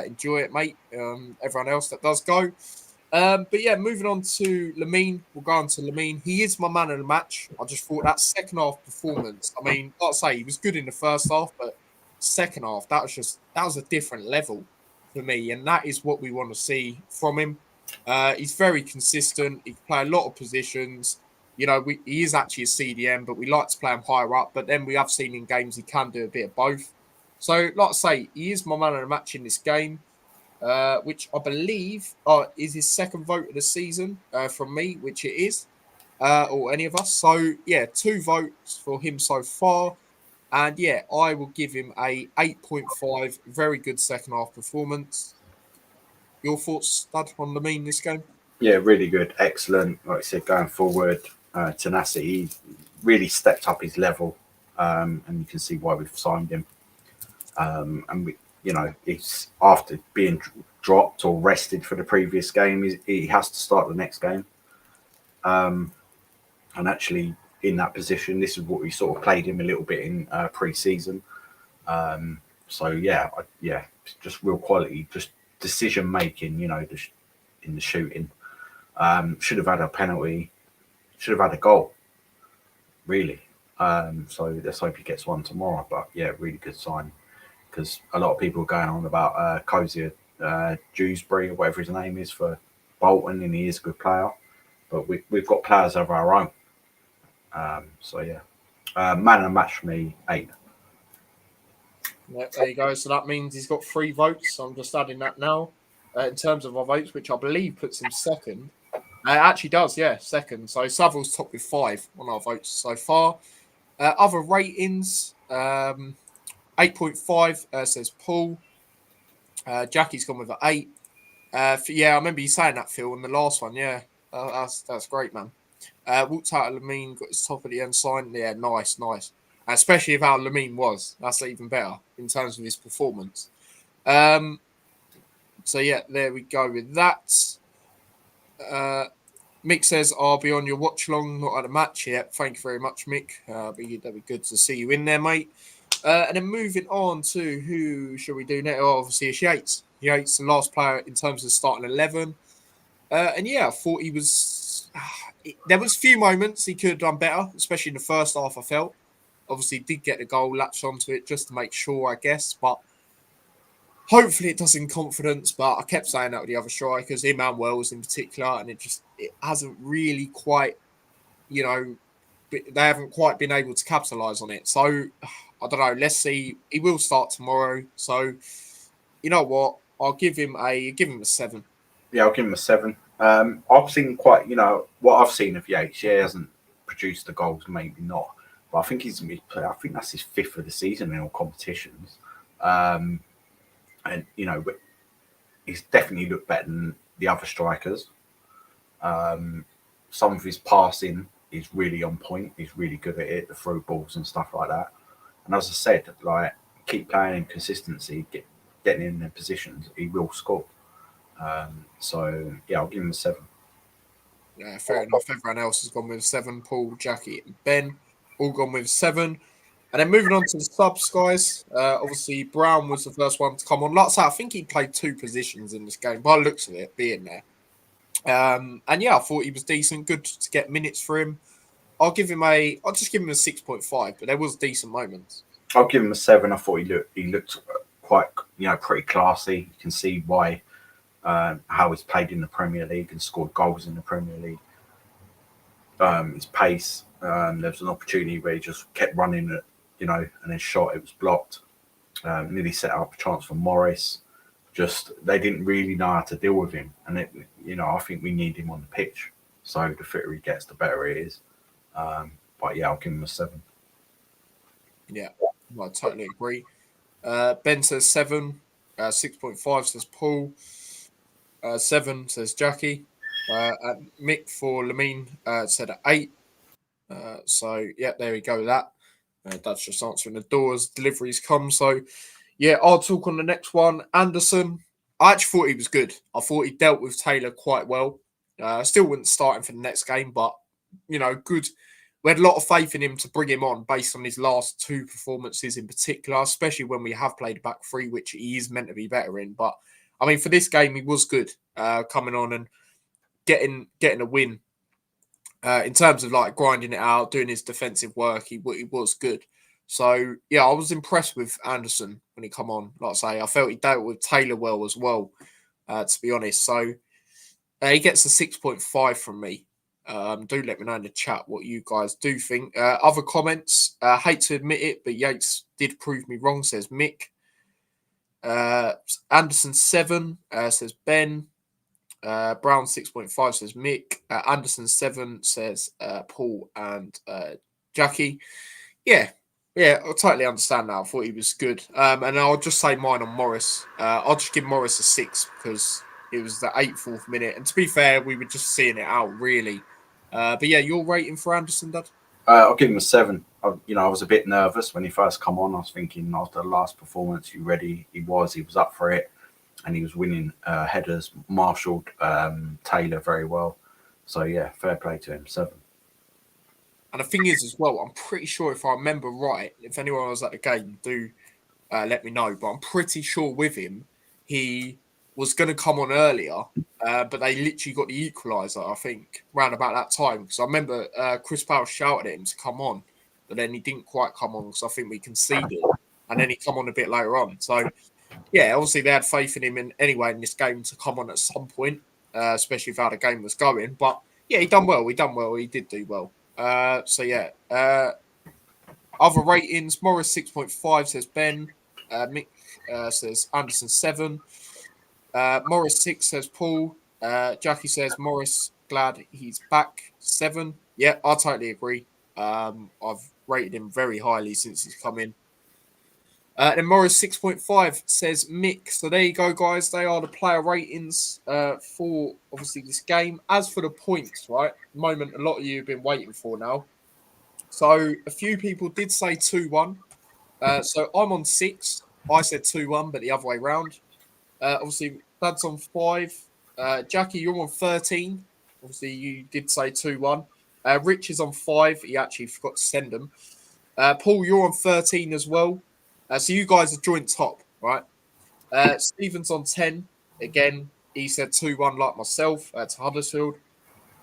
Enjoy it, mate. Everyone else that does go. But yeah, moving on to Lamine. We'll go on to Lamine. He is my man of the match. I just thought that second half performance. I mean, like I say, he was good in the first half, but second half, that was a different level for me, and that is what we want to see from him. He's very consistent. He can play a lot of positions. You know, he is actually a CDM, but we like to play him higher up. But then we have seen in games he can do a bit of both. So, like I say, he is my man of the match in this game. Which I believe is his second vote of the season from me, which it is, or any of us. So, yeah, 2 votes for him so far. And, yeah, I will give him a 8.5. Very good second half performance. Your thoughts, Stud, on Lamine this game?
Yeah, really good. Excellent. Like I said, going forward, tenacity. He really stepped up his level. And you can see why we've signed him. And we, you know, it's after being dropped or rested for the previous game, he has to start the next game. And actually, in that position, this is what we sort of played him a little bit in pre-season. So yeah, just real quality, just decision making. You know, in the shooting, should have had a penalty, should have had a goal, really. So let's hope he gets one tomorrow. But yeah, really good sign. Because a lot of people are going on about Cozier Dewsbury or whatever his name is for Bolton, and he is a good player. But we've got players of our own. So yeah, man of the match for me, 8.
Yeah, there you go. So that means he's got 3 votes. So I'm just adding that now in terms of our votes, which I believe puts him second. It actually does, yeah, second. So Savills top with 5 on our votes so far. Other ratings. 8.5 says Paul. Jackie's gone with an 8. Yeah, I remember you saying that, Phil, in the last one. Yeah, that's great, man. Walked out of Lamine, got his top at the end signed. Yeah, nice. Especially if how Lamine was. That's even better in terms of his performance. So yeah, there we go with that. Mick says, I'll be on your watch long, not at a match yet. Thank you very much, Mick. That'd be good to see you in there, mate. And then moving on to who shall we do now? Oh, obviously, it's Yates. Yates, the last player in terms of starting 11. And yeah, I thought he was. There was a few moments he could have done better, especially in the first half, I felt. Obviously, did get the goal, latched onto it just to make sure, I guess. But hopefully it does in confidence, but I kept saying that with the other strikers, him and Wells in particular, and it hasn't really quite, you know, they haven't quite been able to capitalise on it. So I don't know. Let's see. He will start tomorrow. So you know what? I'll give him a 7.
Yeah, I'll give him a 7. I've seen quite, what I've seen of Yates. Yeah, he hasn't produced the goals, maybe not, but I think I think that's his 5th of the season in all competitions. And he's definitely looked better than the other strikers. Some of his passing is really on point. He's really good at it, the through balls and stuff like that. And as I said, like keep playing in consistency, getting in their positions, he will score. So yeah, I'll give him a 7.
Yeah, fair enough. Everyone else has gone with 7. Paul, Jackie, and Ben all gone with 7. And then moving on to the subs, guys. Obviously, Brown was the first one to come on. Like I say, I think he played 2 positions in this game, by the looks of it, being there. And yeah, I thought he was decent. Good to get minutes for him. I'll just give him a 6.5, but there was decent moments.
I'll give him a 7. I thought he looked quite, pretty classy. You can see why, how he's played in the Premier League and scored goals in the Premier League. His pace, there was an opportunity where he just kept running it, and then shot. It was blocked. Nearly set up a chance for Morris. Just they didn't really know how to deal with him, and I think we need him on the pitch. So the fitter he gets, the better he is. But yeah, I'll give him a 7.
Yeah, I totally agree. Ben says 7. 6.5 says Paul. 7 says Jackie. Mick for Lamine said 8. So yeah, there we go with that. That's just answering the doors. Deliveries come. So yeah, I'll talk on the next one. Anderson. I actually thought he was good. I thought he dealt with Taylor quite well. I still wouldn't start him for the next game, but good. We had a lot of faith in him to bring him on based on his last 2 performances in particular, especially when we have played back 3, which he is meant to be better in. But I mean, for this game, he was good coming on and getting a win. In terms of like grinding it out, doing his defensive work, he was good. So yeah, I was impressed with Anderson when he come on. Like I say, I felt he dealt with Taylor well as well, to be honest. So he gets a 6.5 from me. Do let me know in the chat what you guys do think. Other comments, hate to admit it, but Yates did prove me wrong, says Mick. Anderson 7, says Ben. Brown 6.5 says Mick. Anderson 7 says Paul and Jackie. Yeah, I totally understand that. I thought he was good. And I'll just say mine on Morris. I'll just give Morris a 6 because it was the 84th minute. And to be fair, we were just seeing it out, really. But yeah, your rating for Anderson, Dad?
I'll give him a 7. I was a bit nervous when he first come on. I was thinking after the last performance, he was up for it. And he was winning headers, marshalled Taylor very well. So, yeah, fair play to him, 7.
And the thing is as well, I'm pretty sure if I remember right, if anyone was at the game, do let me know. But I'm pretty sure with him, he was going to come on earlier, but they literally got the equaliser, I think, round about that time. Because I remember Chris Powell shouted at him to come on, but then he didn't quite come on because I think we conceded. And then he come on a bit later on. So, yeah, obviously they had faith in him in this game to come on at some point, especially if how the game was going. But yeah, he done well. He did do well. So yeah. Other ratings: Morris 6.5 says Ben. Mick says Anderson 7. Morris 6 says Paul. Jackie says Morris glad he's back 7. Yeah, I totally agree. I've rated him very highly since he's come in. Then Morris 6.5 says Mick. So there you go, guys. They are the player ratings for obviously this game. As for the points, right? The moment a lot of you have been waiting for now. So a few people did say 2-1. So I'm on 6. I said 2-1, but the other way round. Obviously, Dad's on 5. Jackie, you're on 13. Obviously, you did say 2-1. Rich is on 5. He actually forgot to send them. Paul, you're on 13 as well. So you guys are joint top, right? Stephen's on 10. Again, he said 2-1 like myself to Huddersfield.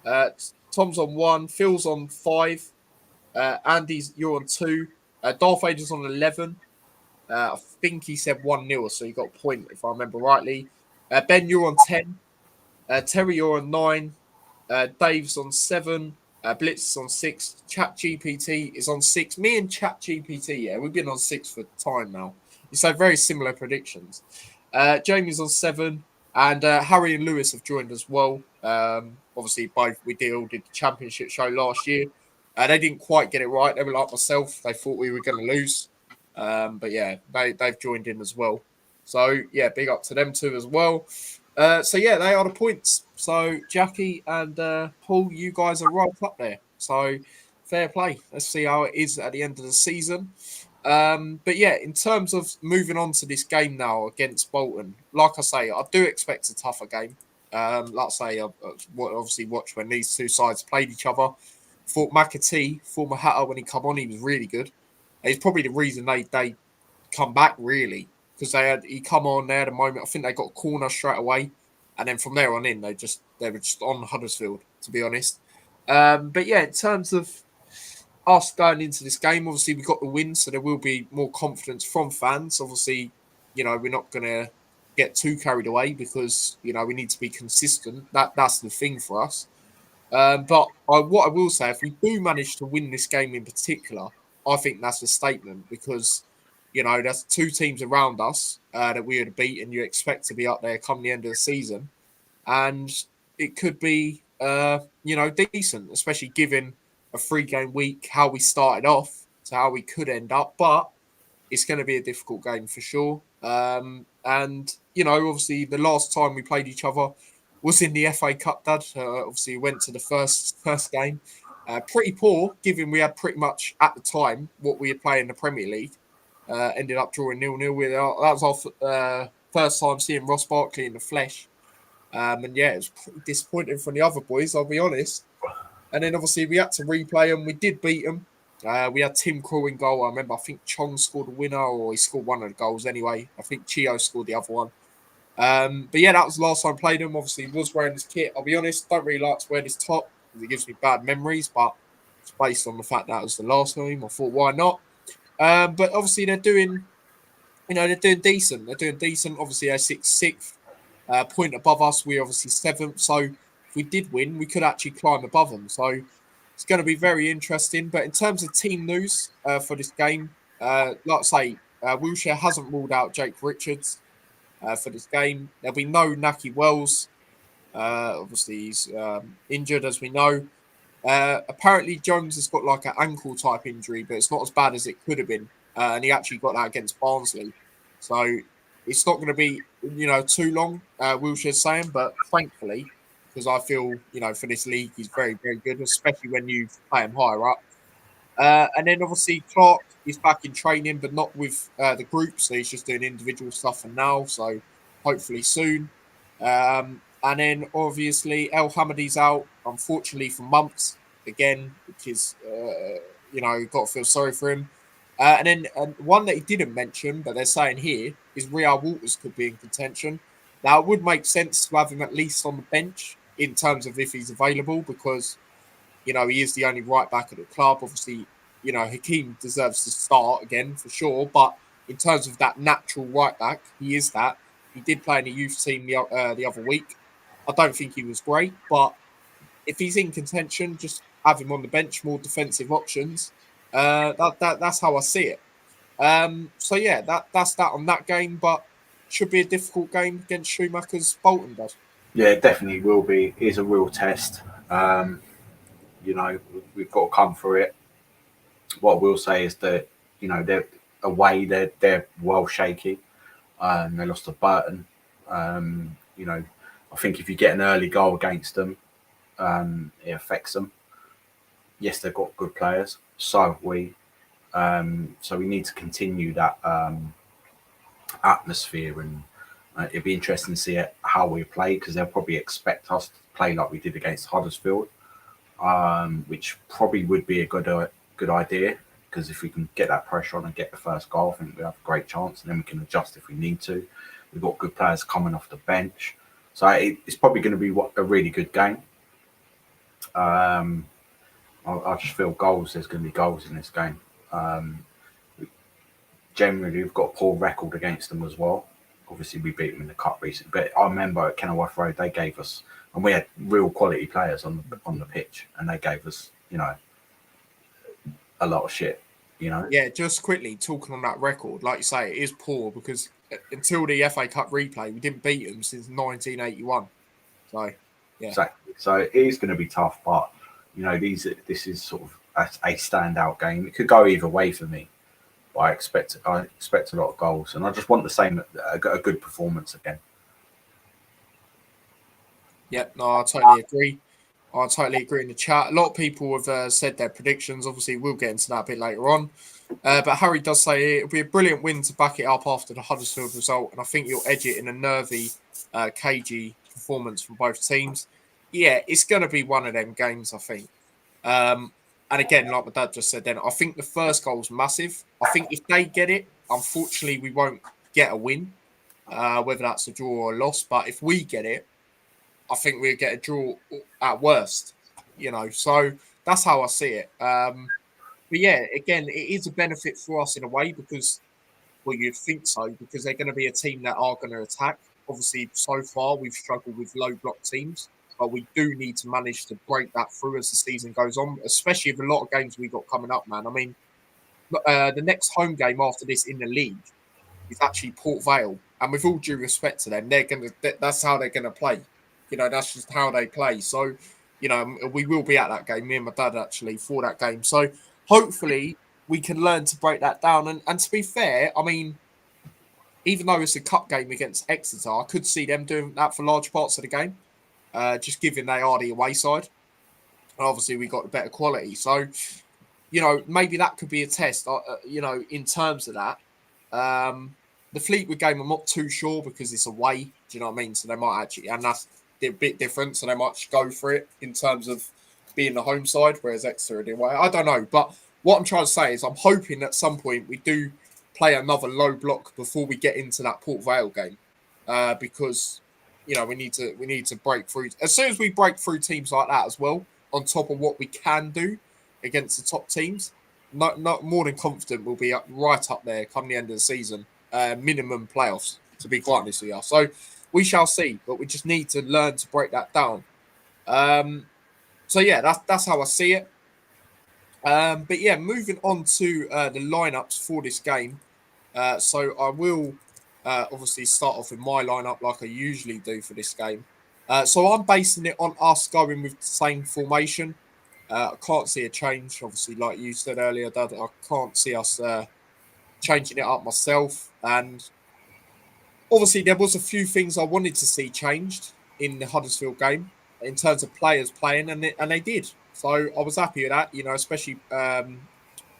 Tom's on 1. Phil's on 5. Andy's, you're on 2. Darth Vader's on 11. I think he said 1-0, so you got a point if I remember rightly. Ben, you're on 10. Terry, you're on 9. Dave's on 7. Blitz is on 6. Chat GPT is on 6. Me and Chat GPT, yeah, we've been on 6 for time now. So very similar predictions. Jamie's on 7. And Harry and Lewis have joined as well. Obviously, both we did the championship show last year. They didn't quite get it right. They were like myself. They thought we were going to lose. But yeah, they've joined in as well. So yeah, big up to them too as well. So yeah, they are the points. So Jackie and Paul, you guys are right up there. So fair play. Let's see how it is at the end of the season. But yeah, in terms of moving on to this game now against Bolton, like I say, I do expect a tougher game. Like I say, I obviously watched when these two sides played each other. Thought McAtee, former Hatter, when he come on, he was really good. It's probably the reason they come back really because he come on there at a moment. I think they got a corner straight away, and then from there on in they were just on Huddersfield, to be honest. But yeah, in terms of us going into this game, obviously we got the win, so there will be more confidence from fans. Obviously, we're not going to get too carried away because we need to be consistent. That's the thing for us. But what I will say, if we do manage to win this game in particular, I think that's a statement because, there's two teams around us that we would beat and you expect to be up there come the end of the season. And it could be, decent, especially given a 3-game week, how we started off to how we could end up. But it's going to be a difficult game for sure. And, obviously the last time we played each other was in the FA Cup, Dad. Obviously went to the first game. Pretty poor, given we had pretty much, at the time, what we had played in the Premier League. Ended up drawing 0-0. That was our first time seeing Ross Barkley in the flesh. And yeah, it was pretty disappointing from the other boys, I'll be honest. And then obviously we had to replay them. We did beat them. We had Tim Krul in goal. I remember, I think Chong scored the winner, or he scored one of the goals anyway. I think Chio scored the other one. But yeah, that was the last time I played him. Obviously, he was wearing this kit. I'll be honest, don't really like to wear this top because it gives me bad memories, but it's based on the fact that was the last game. I thought, why not? But obviously, they're doing decent. They're doing decent. Obviously, they're sixth point above us. We're obviously 7th. So if we did win, we could actually climb above them. So it's going to be very interesting. But in terms of team news for this game, like I say, Wilshere hasn't ruled out Jake Richards for this game. There'll be no Naki Wells. Obviously, he's injured, as we know. Apparently, Jones has got like an ankle type injury, but it's not as bad as it could have been. And he actually got that against Barnsley. So it's not going to be, too long, Wilshere's saying. But thankfully, because I feel, for this league, he's very, very good, especially when you play him higher up. And then obviously Clark is back in training, but not with the group, so he's just doing individual stuff for now. So hopefully soon. And then obviously El Hamadi's out, unfortunately, for months again, which is got to feel sorry for him. And then one that he didn't mention, but they're saying here, is Real Walters could be in contention. Now it would make sense to have him at least on the bench in terms of if he's available, because he is the only right back at the club. Obviously, Hakeem deserves to start again for sure. But in terms of that natural right back, he is that. He did play in the youth team the other week. I don't think he was great, but if he's in contention, just have him on the bench, more defensive options. That's how I see it. So yeah, that's that on that game, but should be a difficult game against Schumacher's Bolton does.
Yeah, it definitely will be. It is a real test. We've got to come through it. What I will say is that, away they're well shaky. They lost to Burton. You know, I think if you get an early goal against them, it affects them. Yes, they've got good players. So have we. So we need to continue that atmosphere, and it'd be interesting to see how we play, because they'll probably expect us to play like we did against Huddersfield, which probably would be a good idea, because if we can get that pressure on and get the first goal, I think we have a great chance, and then we can adjust if we need to. We've got good players coming off the bench, so it's probably going to be a really good game. I just feel goals. There's going to be goals in this game. Generally, we've got a poor record against them as well. Obviously, we beat them in the cup recently, but I remember at Kenilworth Road they gave us, and we had real quality players on the pitch, and they gave us, a lot of shit.
Yeah, just quickly talking on that record, like you say, it is poor because until the FA Cup replay, we didn't beat them since 1981. So, yeah.
Exactly. So it is going to be tough, but this is sort of a standout game. It could go either way for me, but I expect a lot of goals, and I just want the same, a good performance again.
Yeah, no, I totally agree. I totally agree in the chat. A lot of people have said their predictions. Obviously, we'll get into that a bit later on. But Harry does say it'll be a brilliant win to back it up after the Huddersfield result, and I think you'll edge it in a nervy, cagey performance from both teams. Yeah, it's going to be one of them games, I think. And again, like my dad just said then, I think the first goal is massive. I think if they get it, unfortunately, we won't get a win, whether that's a draw or a loss. But if we get it, I think we'll get a draw at worst, So that's how I see it. But yeah, again, it is a benefit for us in a way because, well, you'd think so, because they're going to be a team that are going to attack. Obviously, so far we've struggled with low block teams, but we do need to manage to break that through as the season goes on, especially with a lot of games we got coming up, man. I mean, the next home game after this in the league is actually Port Vale, and with all due respect to them, that's how they're gonna play. That's just how they play. So, we will be at that game. Me and my dad actually for that game. So hopefully we can learn to break that down. And to be fair, I mean, even though it's a cup game against Exeter, I could see them doing that for large parts of the game. Just given they are the away side. And obviously we got the better quality. So, maybe that could be a test, in terms of that. The Fleetwood game, I'm not too sure because it's away. Do you know what I mean? So they might actually, and that's a bit different. So they might just go for it in terms of being the home side, whereas Exeter are the away. I don't know. But what I'm trying to say is I'm hoping at some point we do play another low block before we get into that Port Vale game. Because, we need to break through. As soon as we break through teams like that as well, on top of what we can do against the top teams, not more than confident we'll be right up there come the end of the season. Minimum playoffs, to be quite honest with you. So we shall see, but we just need to learn to break that down. So yeah, that's how I see it. But yeah, moving on to the lineups for this game. So I will obviously start off with my lineup like I usually do for this game. So I'm basing it on us going with the same formation. I can't see a change, obviously, like you said earlier, Dad. I can't see us changing it up myself. And obviously, there was a few things I wanted to see changed in the Huddersfield game in terms of players playing, and they did. So I was happy with that, especially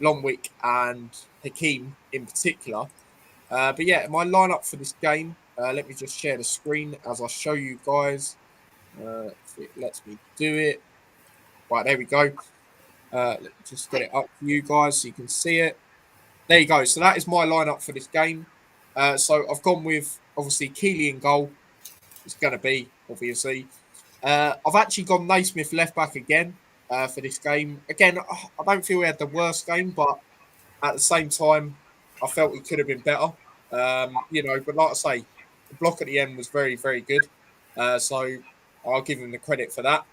Longwick and Hakeem in particular. But yeah, my lineup for this game, let me just share the screen as I show you guys. If it lets me do it. Right, there we go. Let me just get it up for you guys so you can see it. There you go. So that is my lineup for this game. So I've gone with, obviously, Keeley in goal. It's going to be, obviously. I've actually gone Naismith left back again for this game. Again, I don't feel we had the worst game, but at the same time, I felt it could have been better. But like I say, the block at the end was very, very good. So I'll give him the credit for that.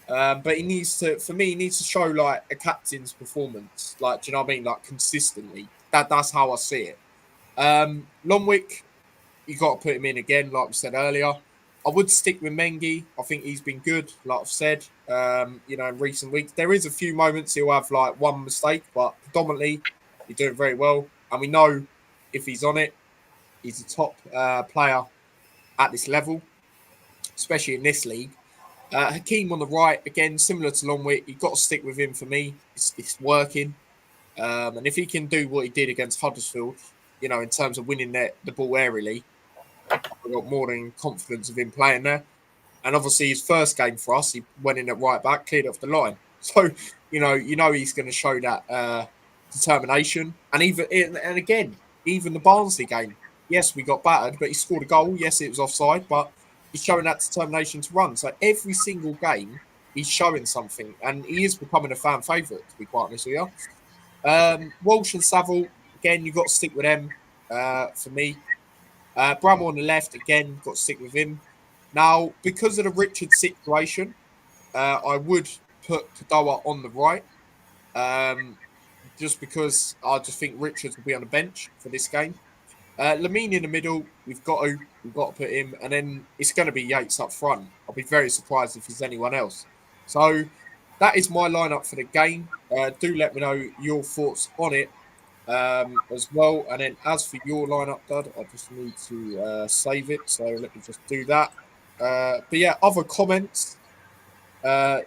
But he needs to show like a captain's performance. Like, do you know what I mean? Like consistently. That's how I see it. Longwick, you got to put him in again, like we said earlier. I would stick with Mengi. I think he's been good, like I've said, in recent weeks. There is a few moments he'll have like one mistake, but predominantly he's doing very well. and we know if he's on it, he's a top player at this level, especially in this league. Hakeem on the right, again, similar to Longwick, you've got to stick with him for me. It's working. And if he can do what he did against Huddersfield, in terms of winning the ball aerially, I've got more than confidence of him playing there. And obviously, his first game for us, he went in at right back, cleared off the line. So, he's going to show that determination. And again, even the Barnsley game, yes, we got battered, but he scored a goal. Yes, it was offside, but he's showing that determination to run. So every single game, he's showing something, and he is becoming a fan favourite, to be quite honest with you. Walsh and Saville, again, you've got to stick with them for me. Bramwell on the left, again, got to stick with him. Now, because of the Richard situation, I would put Kadoa on the right, just because I just think Richards will be on the bench for this game. Lamine in the middle, we've got to put him, and then it's going to be Yates up front. I'll be very surprised if there's anyone else. So that is my lineup for the game. Do let me know your thoughts on it as well. And then as for your lineup, Dad, I just need to save it. So let me just do that. But yeah, other comments. Shout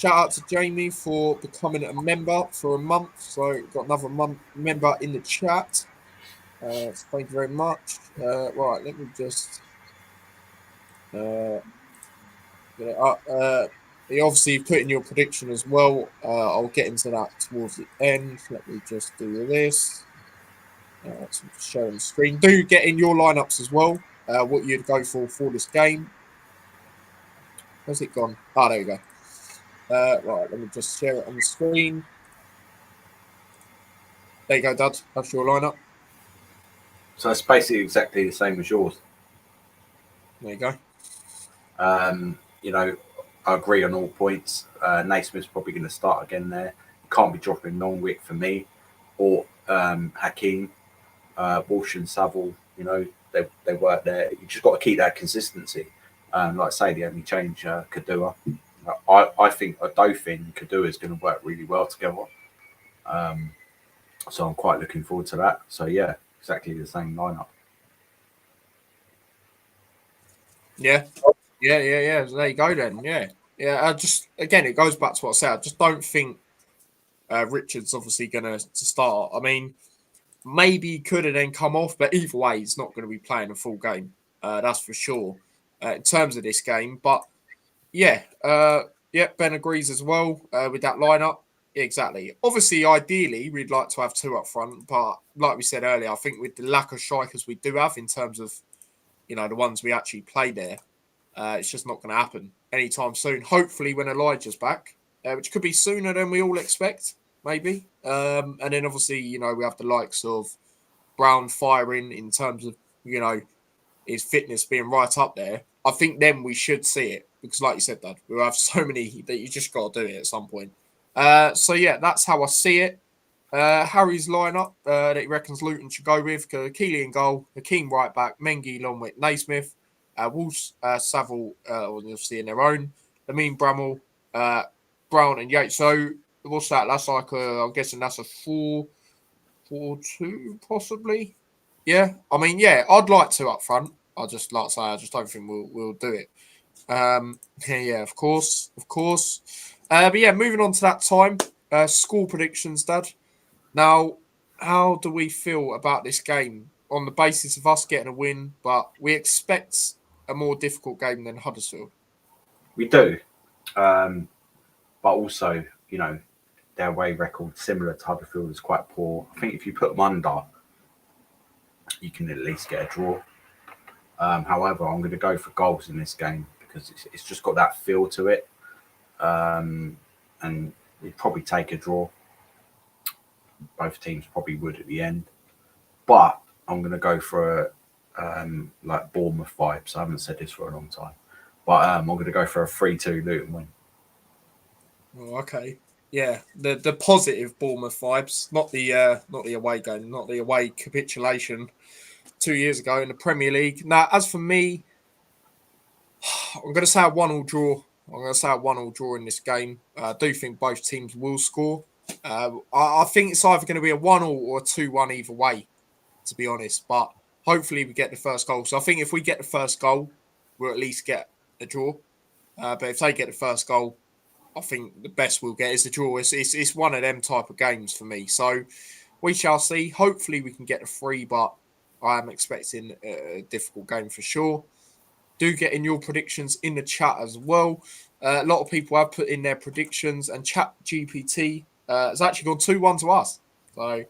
out to Jamie for becoming a member for a month. So got another member in the chat. So thank you very much. Right, let me just get it up. You obviously put in your prediction as well. I'll get into that towards the end. Let me just do this. So sharing the screen. Do get in your lineups as well. What you'd go for this game. Where's it gone? Ah, there you go. Right, let me just share it on the screen. There you go, Dad. That's your lineup.
So it's basically exactly the same as yours.
There you go.
I agree on all points. Naismith's probably going to start again there. Can't be dropping Longwick for me, or Hakeem, Walsh and Saville. They work there. You just got to keep that consistency. Like I say, the only change Kadua. I think Odofin and Kadua is going to work really well together. So I'm quite looking forward to that. So yeah, exactly the same lineup.
Yeah. So there you go then. Yeah. I just again, it goes back to what I said. I just don't think Richard's obviously going to start. I mean, maybe he could have then come off, but either way, he's not going to be playing a full game. That's for sure. In terms of this game, but yeah, Ben agrees as well with that lineup. Exactly. Obviously, ideally, we'd like to have two up front, but like we said earlier, I think with the lack of strikers we do have in terms of the ones we actually play there, it's just not going to happen anytime soon. Hopefully, when Elijah's back, which could be sooner than we all expect, maybe. And then obviously, we have the likes of Brown firing in terms of his fitness being right up there. I think then we should see it because, like you said, Dad, we have so many that you just got to do it at some point. So yeah, that's how I see it. Harry's lineup that he reckons Luton should go with: Keely in goal, Hakeem right back, Mengi, Longwick, Naismith, Wolves, Saville, obviously in their own. Lamine Bramwell, Brown, and Yates. So what's that? That's like I'm guessing that's a 4-4-2 possibly. Yeah, I mean, yeah, I'd like to up front. I just like to say, I just don't think we'll do it. Yeah, of course. But yeah, moving on to that time. Score predictions, Dad. Now, how do we feel about this game on the basis of us getting a win, but we expect a more difficult game than Huddersfield?
We do, but also, their away record similar to Huddersfield is quite poor. I think if you put them under, you can at least get a draw. However, I'm going to go for goals in this game because it's just got that feel to it, and we'd probably take a draw. Both teams probably would at the end, but I'm going to go for like Bournemouth vibes. I haven't said this for a long time, but I'm going to go for a 3-2 Luton win.
Oh, okay. Yeah, the positive Bournemouth vibes, not the away game, not the away capitulation 2 years ago in the Premier League. Now, as for me, I'm going to say a 1-1 draw. I'm going to say a 1-1 draw in this game. I do think both teams will score. I think it's either going to be a 1-1 or a 2-1 either way, to be honest. But hopefully we get the first goal. So I think if we get the first goal, we'll at least get a draw. But if they get the first goal, I think the best we'll get is a draw. It's one of them type of games for me. So we shall see. Hopefully we can get a 3, but I am expecting a difficult game for sure. Do get in your predictions in the chat as well. A lot of people have put in their predictions, and Chat GPT has actually gone 2-1 to us. So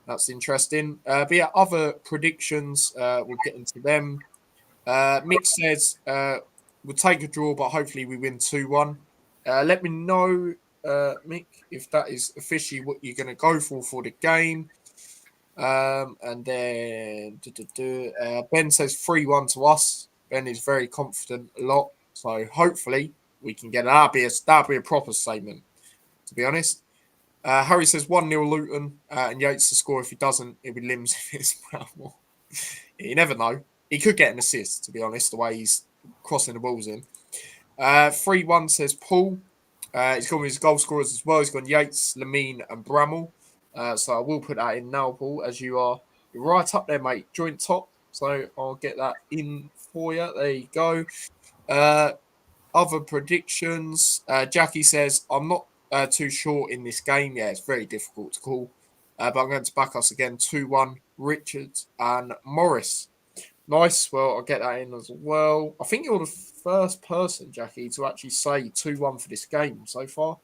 that's interesting. But yeah, other predictions, we'll get into them. Mick says we'll take a draw, but hopefully we win 2-1. Let me know, Mick, if that is officially what you're going to go for the game. And then Ben says 3-1 to us. Ben is very confident a lot. So hopefully we can get it. That'd be a proper statement, to be honest. Harry says 1-0 Luton, and Yates to score. If he doesn't, it'll be Limbs if it's Bramwell. You never know. He could get an assist, to be honest, the way he's crossing the balls in. 3-1 says Paul. He's gone with his goal scorers as well. He's gone Yates, Lamine, and Bramwell. So I will put that in now, Paul, as you're right up there, mate. Joint top. So I'll get that in for you. There you go. Other predictions. Jackie says, I'm not too sure in this game. Yeah, it's very difficult to call. But I'm going to back us again. 2-1, Richards and Morris. Nice. Well, I'll get that in as well. I think you're the first person, Jackie, to actually say 2-1 for this game so far,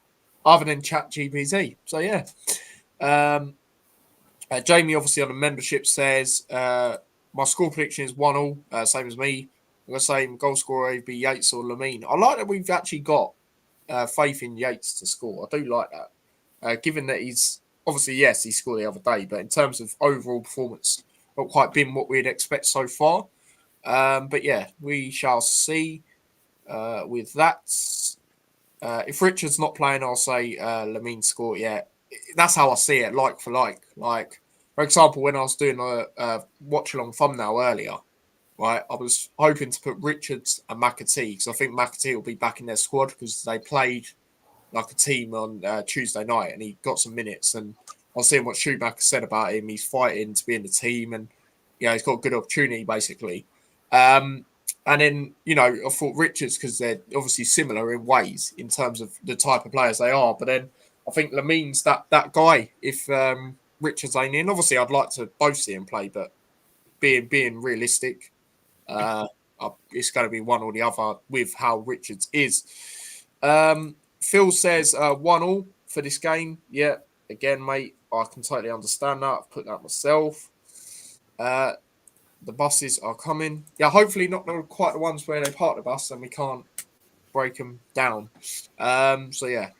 other than Chat GPT. So, yeah. Jamie, obviously, on the membership says, my score prediction is 1-1, same as me. I'm going to say goal scorer would be Yates or Lamine. I like that we've actually got faith in Yates to score. I do like that. Given that he's, obviously, yes, he scored the other day, but in terms of overall performance, not quite been what we'd expect so far. But yeah, we shall see with that. If Richard's not playing, I'll say Lamine score. Yeah, that's how I see it, like for like. Like, for example, when I was doing a watch-along thumbnail earlier, right, I was hoping to put Richards and McAtee, because I think McAtee will be back in their squad because they played like a team on Tuesday night and he got some minutes. And I was seeing what Schumacher said about him. He's fighting to be in the team and, yeah, he's got a good opportunity, basically. And then, you know, I thought Richards, because they're obviously similar in ways in terms of the type of players they are. But then I think Lamine's that guy if Richards ain't in. Obviously, I'd like to both see him play, but being realistic, it's going to be one or the other with how Richards is. Phil says 1-1 for this game. Yeah, again, mate, I can totally understand that. I've put that myself. The buses are coming. Yeah, hopefully not quite the ones where they park the bus and we can't break them down. So, yeah.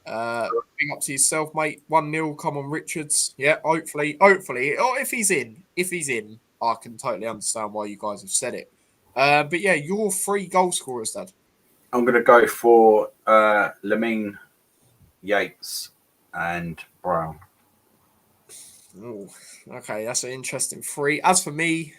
Bring up to yourself, mate. 1-0, come on, Richards. Yeah, hopefully. Or if he's in, I can totally understand why you guys have said it. But yeah, your 3 goal scorers, Dad.
I'm going to go for Lamine, Yates, and Brown.
Ooh, okay, that's an interesting 3. As for me,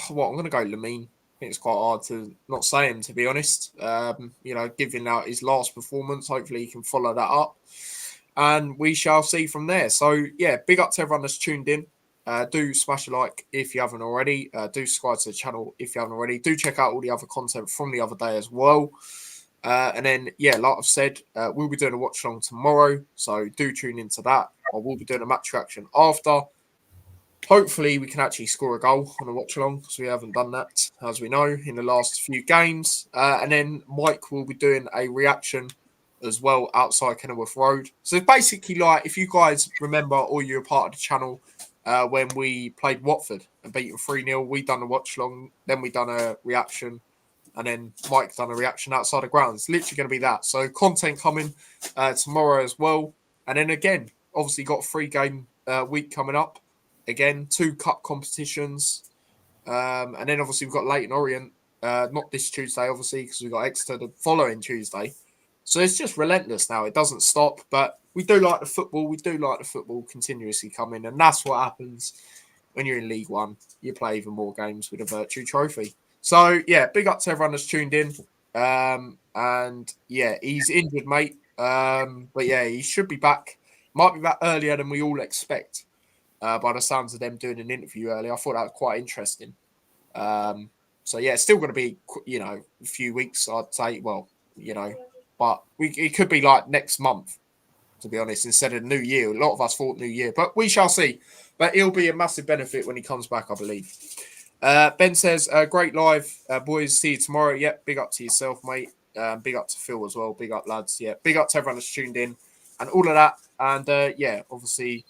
I'm going to go Lamine. I think it's quite hard to not say him, to be honest. You know, giving out his last performance, hopefully he can follow that up. And we shall see from there. So, yeah, big up to everyone that's tuned in. Do smash a like if you haven't already. Do subscribe to the channel if you haven't already. Do check out all the other content from the other day as well. And then, yeah, like I've said, we'll be doing a watch along tomorrow. So do tune into that. I will be doing a match reaction after. Hopefully, we can actually score a goal on a watch along because we haven't done that, as we know, in the last few games. And then Mike will be doing a reaction as well outside Kenilworth Road. So it's basically like, if you guys remember or you're a part of the channel, when we played Watford and beat them 3-0, we done a watch along, then we done a reaction, and then Mike done a reaction outside the ground. It's literally going to be that. So content coming tomorrow as well. And then again, obviously got a 3-game week coming up. Again, 2 cup competitions. And then obviously we've got Leighton Orient, not this Tuesday, obviously, because we've got Exeter the following Tuesday. So it's just relentless now. It doesn't stop. But we do like the football. We do like the football continuously coming. And that's what happens when you're in League One. You play even more games with a Virtue Trophy. So, yeah, big up to everyone that's tuned in. And, yeah, he's injured, mate. But yeah, he should be back. Might be back earlier than we all expect. By the sounds of them doing an interview earlier, I thought that was quite interesting. So yeah, it's still going to be, a few weeks, I'd say. Well, but it could be like next month, to be honest, instead of New Year. A lot of us thought New Year, but we shall see. But it'll be a massive benefit when he comes back, I believe. Ben says, great live, boys. See you tomorrow. Yep, big up to yourself, mate. Big up to Phil as well. Big up, lads. Yeah, big up to everyone that's tuned in and all of that. And yeah, obviously,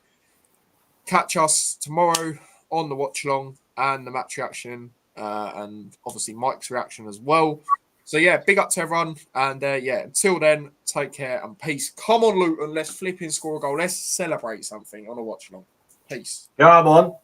catch us tomorrow on the watch along and the match reaction, and obviously Mike's reaction as well. So yeah, big up to everyone. And yeah, until then, take care and peace. Come on, Luton. Let's flip and score a goal. Let's celebrate something on a watch along. Peace.
Come on.